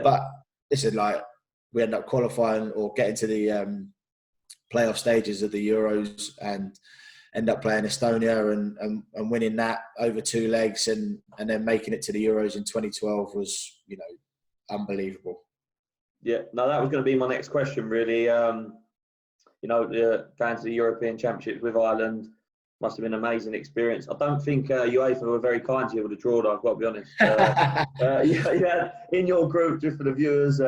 But listen, we end up qualifying or getting to the playoff stages of the Euros and end up playing Estonia and winning that over 2 legs and then making it to the Euros in 2012 was, unbelievable. Yeah, no, that was going to be my next question, really. Going to the European Championships with Ireland must have been an amazing experience. I don't think UEFA were very kind to you with the draw, though, I've got to be honest. You had, in your group, just for the viewers,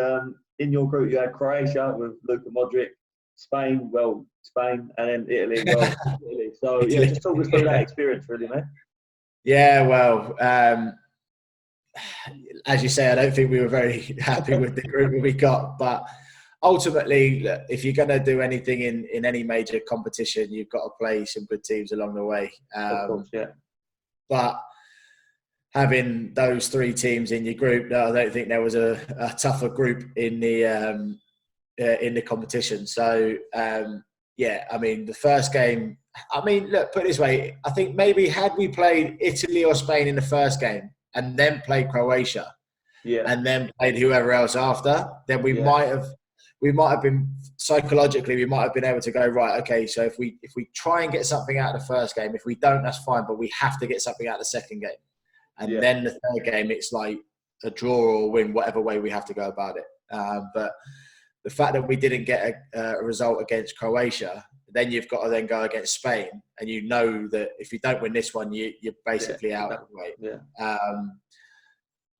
in your group you had Croatia with Luka Modric, Spain, and then Italy, Italy. So, just talk us through that experience, really, mate. Yeah, well, as you say, I don't think we were very happy with the group that we got. But ultimately, if you're going to do anything in any major competition, you've got to play some good teams along the way. Of course, yeah. But having those 3 teams in your group, I don't think there was a tougher group in the competition. So, the first game, look, put it this way, I think maybe had we played Italy or Spain in the first game and then played Croatia and then played whoever else after, then we might have been, psychologically, we might have been able to go, right, okay, so if we try and get something out of the first game, if we don't, that's fine, but we have to get something out of the second game. And then the third game, it's like a draw or win, whatever way we have to go about it. But the fact that we didn't get a result against Croatia, then you've got to then go against Spain, and you know that if you don't win this one, you're basically out of the way. Yeah.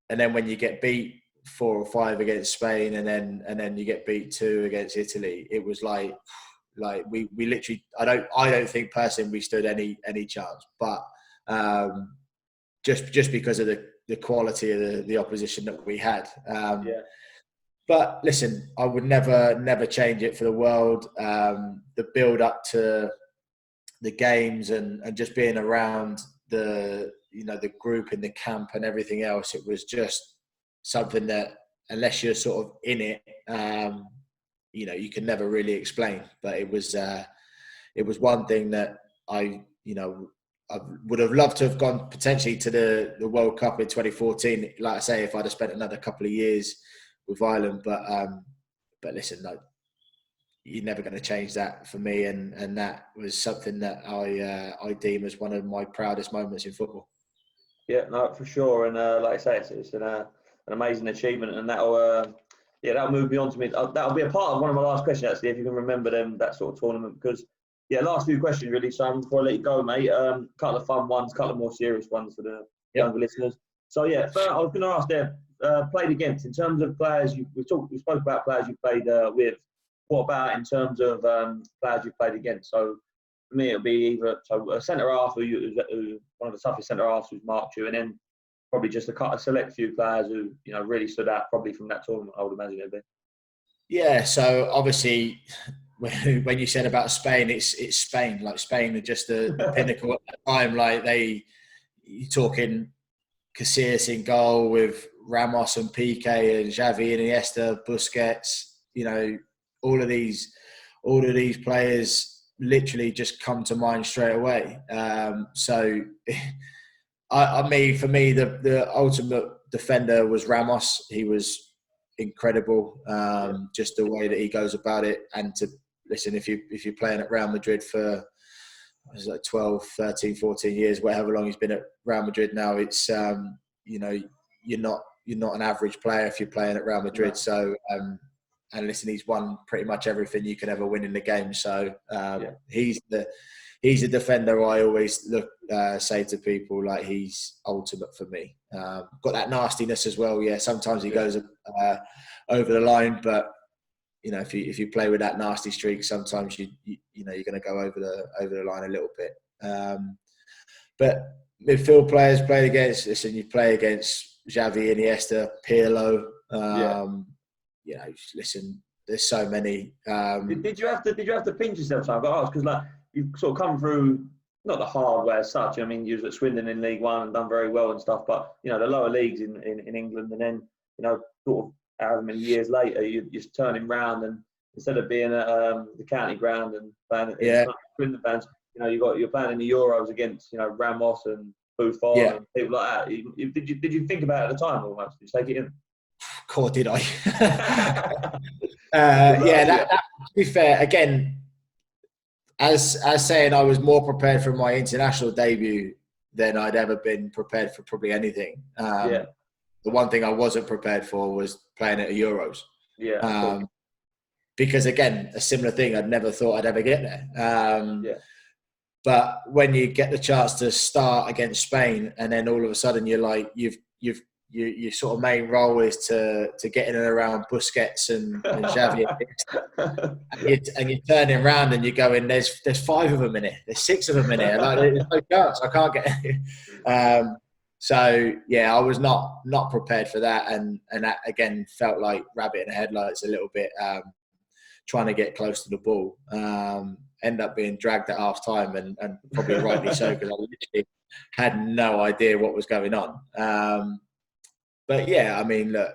And then when you get beat 4 or 5 against Spain, and then you get beat 2 against Italy, it was like we literally, I don't think personally we stood any chance, but just because of the quality of the opposition that we had. But listen, I would never change it for the world. The build up to the games and just being around the group in the camp and everything else, it was just something that, unless you're sort of in it, you can never really explain. But it was one thing that I would have loved to have gone potentially to the World Cup in 2014. Like I say, if I'd have spent another couple of years with Ireland, but listen, no, you're never going to change that for me, and that was something that I deem as one of my proudest moments in football. Yeah, no, for sure. And like I say, it's an amazing achievement, and that'll move me on to me. That'll be a part of one of my last questions, actually, if you can remember that sort of tournament. Because, last few questions, really, Simon, before I let you go, mate. Couple of fun ones, couple of more serious ones for the younger listeners. So, first, I was going to ask there, played against, in terms of players, we spoke about players you played with. What about in terms of players you played against? So, for me, it'll be either a centre half who one of the toughest centre halves who's marked you, and then probably just a select few players who really stood out probably from that tournament. I would imagine it'd be. Yeah. So obviously, when you said about Spain, it's Spain. Like Spain are just the pinnacle at that time. Like you're talking Casillas in goal with Ramos and Piqué and Xavi and Iniesta, Busquets. All of these players literally just come to mind straight away. So, for me, the ultimate defender was Ramos. He was incredible. Just the way that he goes about it, and to listen, if you're playing at Real Madrid for 12, 13, 14 years, whatever long he's been at Real Madrid now, it's you're not an average player if you're playing at Real Madrid. No. So. And listen, he's won pretty much everything you can ever win in the game. So he's a defender I always say to people, like, he's ultimate for me. Got that nastiness as well. Yeah, sometimes he goes over the line, but if you play with that nasty streak, sometimes you're going to go over the line a little bit. But midfield players played against. Listen, you play against Xavi, Iniesta, Pirlo. Listen, there's so many. Did you have to pinch yourself? So I've got to ask, because you've sort of come through not the hard way as such. I mean, you was at Swindon in League One and done very well and stuff, but the lower leagues in England, and then sort of however many years later, you're turning round, and instead of being at the county ground and playing at Swindon fans, you're playing in the Euros against Ramos and Buffon and people like that. Did you think about it at the time almost? Did you take it in? Course, did I? To be fair, again, as saying, I was more prepared for my international debut than I'd ever been prepared for probably anything. The one thing I wasn't prepared for was playing at the Euros. Because again, a similar thing, I'd never thought I'd ever get there. But when you get the chance to start against Spain, and then all of a sudden you're like, your sort of main role is to get in and around Busquets and Xavi, and you're turning around and you're going, there's 5 of them in it, there's 6 of them in it. Like, there's no chance, I can't get. So I was not prepared for that, and that again felt like rabbit in the headlights a little bit, trying to get close to the ball. End up being dragged at half time, and probably rightly so, because I literally had no idea what was going on. But I mean, look,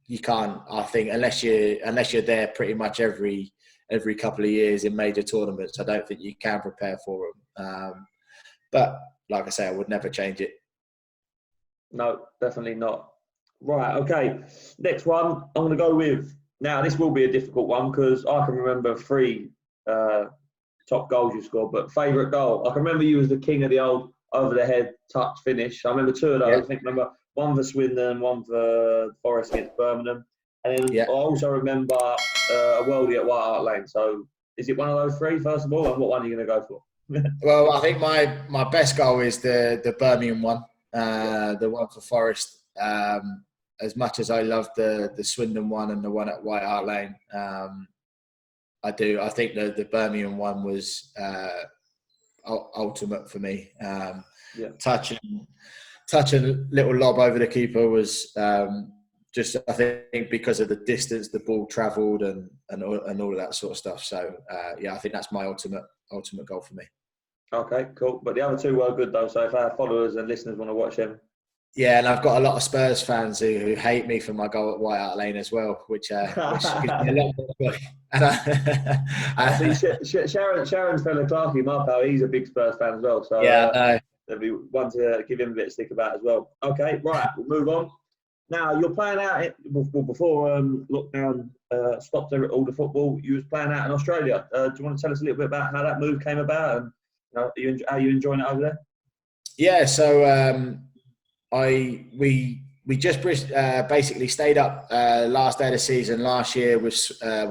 you can't. I think unless you're there pretty much every couple of years in major tournaments, I don't think you can prepare for them. But like I say, I would never change it. No, definitely not. Right, okay. Next one, I'm going to go with. Now, this will be a difficult one because I can remember 3 top goals you scored, but favourite goal. I can remember you as the king of the old over-the-head touch finish. I remember 2 of those. I think one for Swindon, one for Forest against Birmingham. And then I also remember a worldie at White Hart Lane. So is it one of those 3, first of all, and what one are you going to go for? Well, I think my best goal is the Birmingham one, the one for Forest. As much as I love the Swindon one and the one at White Hart Lane, I do. I think the Birmingham one was ultimate for me. Touching little lob over the keeper was just, I think, because of the distance the ball travelled and all of that sort of stuff. So I think that's my ultimate goal for me. Okay, cool. But the other 2 were good though. So if our followers and listeners want to watch them, Yeah, and I've got a lot of Spurs fans who hate me for my goal at White Hart Lane as well, which gives me a lot more joy. And I see Sharon's fellow Clarkie, Marco, he's a big Spurs fan as well. So yeah, I know. there'll be one to give him a bit of stick about as well. Okay, right, we'll move on. Now, you're playing out, before lockdown stopped all the football, you was playing out in Australia. Do you want to tell us a little bit about how that move came about and how you enjoying it over there? Yeah, so we just basically stayed up last day of the season last year with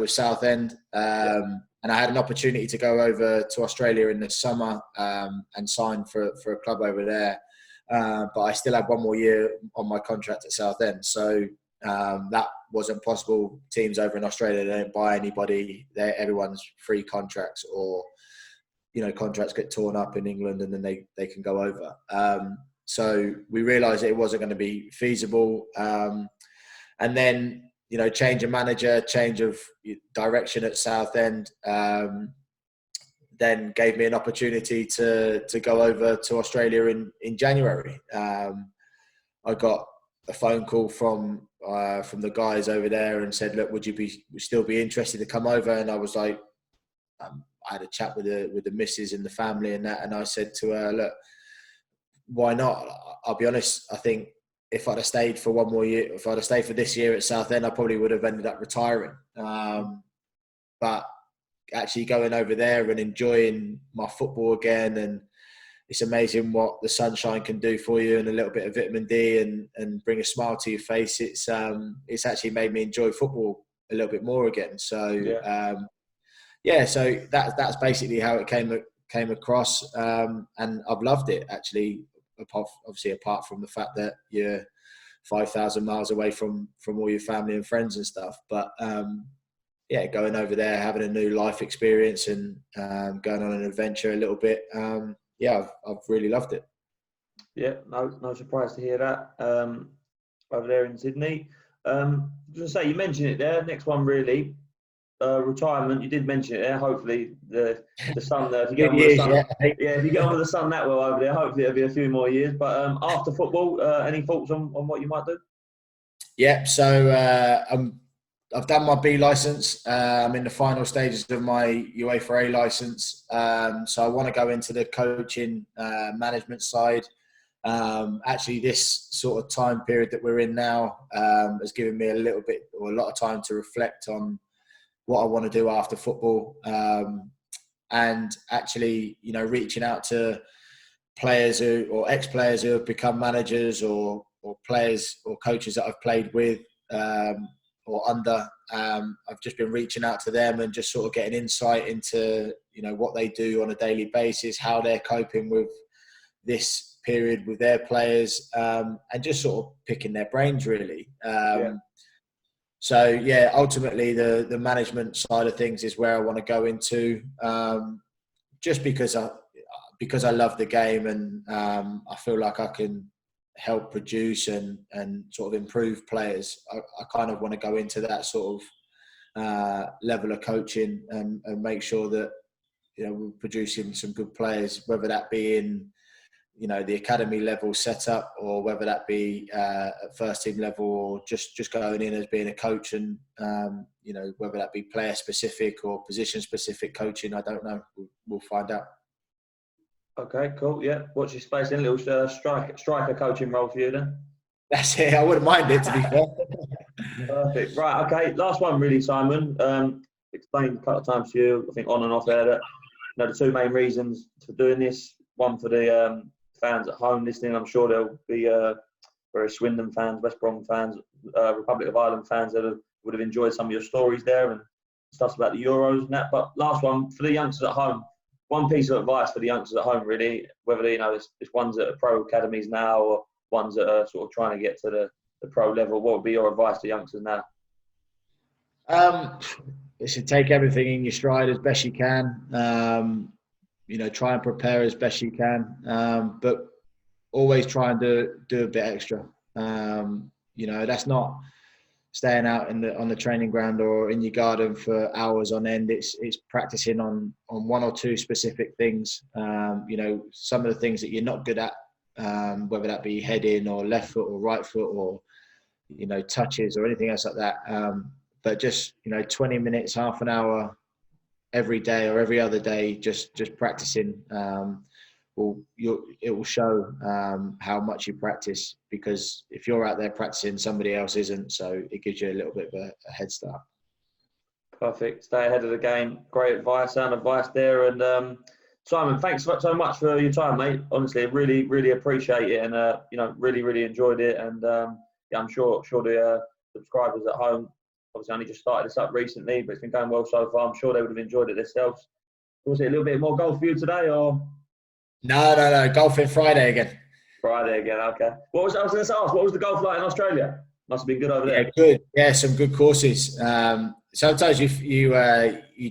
Southend, and I had an opportunity to go over to Australia in the summer and sign for a club over there. But I still had one more year on my contract at Southend, so that wasn't possible. Teams over in Australia, they don't buy anybody. Everyone's free contracts, or contracts get torn up in England and then they can go over. So we realised it wasn't going to be feasible, and then change of manager, change of direction at Southend. Then gave me an opportunity to go over to Australia in January. I got a phone call from the guys over there and said, "Look, would you still be interested to come over?" And I was like, I had a chat with the missus and the family and that, and I said to her, "Look, why not?" I'll be honest. I think if I'd have stayed for one more year, if I'd have stayed for this year at Southend, I probably would have ended up retiring. But actually going over there and enjoying my football again, and it's amazing what the sunshine can do for you, and a little bit of vitamin D and bring a smile to your face. It's actually made me enjoy football a little bit more again. So so that's basically how it came across, and I've loved it actually. Apart from the fact that you're 5,000 miles away from all your family and friends and stuff, but going over there, having a new life experience and going on an adventure a little bit. I've really loved it. Yeah, no surprise to hear that. Over there in Sydney. Just say, you mentioned it there. Next one, really, retirement. You did mention it there. Hopefully, the sun there. If you get on with the sun, if you get on with the sun that well over there, hopefully it'll be a few more years. But after football, any thoughts on what you might do? Yeah, so I've done my B licence. I'm in the final stages of my UEFA A licence. So I want to go into the coaching management side. Actually, this sort of time period that we're in now has given me a lot of time to reflect on what I want to do after football. And actually, reaching out to players or ex-players who have become managers, or players or coaches that I've played with or under. I've just been reaching out to them and just sort of getting insight into what they do on a daily basis, how they're coping with this period with their players, and just sort of picking their brains really. So ultimately the management side of things is where I want to go into, just because I love the game, and I feel like I can help produce and sort of improve players. I kind of want to go into that sort of level of coaching and make sure that we're producing some good players, whether that be in the academy level setup, or whether that be at first team level, or just going in as being a coach, and whether that be player specific or position specific coaching. I don't know. We'll find out. Okay, cool. Yeah, watch your space. In a little striker coaching role for you then. That's it. I wouldn't mind it, to be fair. Perfect. Right. Okay. Last one, really, Simon. Explained a couple of times to you, I think on and off there, that the two main reasons for doing this. One for the fans at home listening. I'm sure there'll be various Swindon fans, West Brom fans, Republic of Ireland fans that would have enjoyed some of your stories there and stuff about the Euros and that. But last one for the youngsters at home. One piece of advice for the youngsters at home, really, whether it's ones that are pro academies now or ones that are sort of trying to get to the pro level. What would be your advice to youngsters now? You should take everything in your stride as best you can. Try and prepare as best you can, but always try and do a bit extra. That's not staying out on the training ground or in your garden for hours on end. It's practicing on one or two specific things. Some of the things that you're not good at, whether that be head in or left foot or right foot or, touches or anything else like that. But just, 20 minutes, half an hour every day or every other day, just practicing, it will show how much you practice, because if you're out there practicing, somebody else isn't. So it gives you a little bit of a head start. Perfect. Stay ahead of the game. Great advice, sound advice there. And Simon, thanks so much for your time, mate. Honestly, really, really appreciate it, and really, really enjoyed it. And I'm sure the subscribers at home, obviously, only just started this up recently, but it's been going well so far. I'm sure they would have enjoyed it themselves. Was it a little bit more golf for you today, or? No. Golfing Friday again. Friday again. Okay. I was going to ask, what was the golf like in Australia? Must have been good over there. Yeah, good. Yeah, some good courses. Sometimes you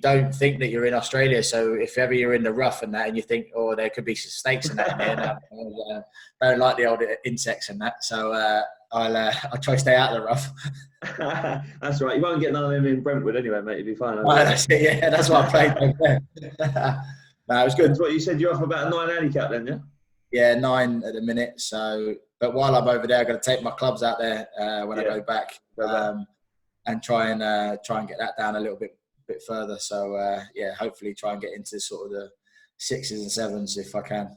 don't think that you're in Australia, so if ever you're in the rough and that, and you think, oh, there could be some snakes and that in there, no, I don't like the old insects and that, so I'll try to stay out of the rough. That's right. You won't get none of them in Brentwood anyway, mate. You'll be fine. That's it. Yeah, that's what I played over there. No, it was good. That's what you said. You're off about a 9 handicap then, yeah? Yeah, 9 at the minute. So, but while I'm over there, I've got to take my clubs out there when I go back, and try and get that down a little bit further. So hopefully try and get into sort of the 6s and 7s if I can.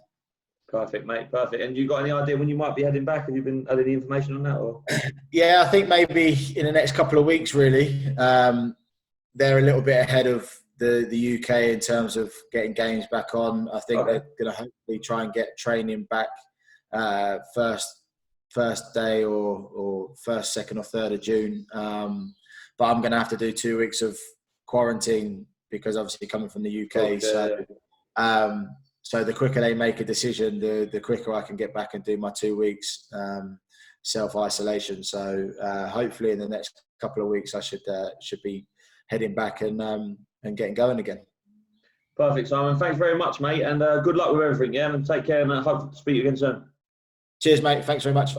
Perfect, mate. Perfect. And you got any idea when you might be heading back? Have you been had any information on that? Or? Yeah, I think maybe in the next couple of weeks. Really, they're a little bit ahead of the UK in terms of getting games back on. I think they're going to hopefully try and get training back first day or first, second or third of June. But I'm going to have to do 2 weeks of quarantine because obviously coming from the UK. So the quicker they make a decision, the quicker I can get back and do my 2 weeks self-isolation. So hopefully in the next couple of weeks I should be heading back and getting going again. Perfect, Simon. Thanks very much, mate, and good luck with everything. Yeah, and take care, and I hope to speak to you again soon. Cheers, mate. Thanks very much.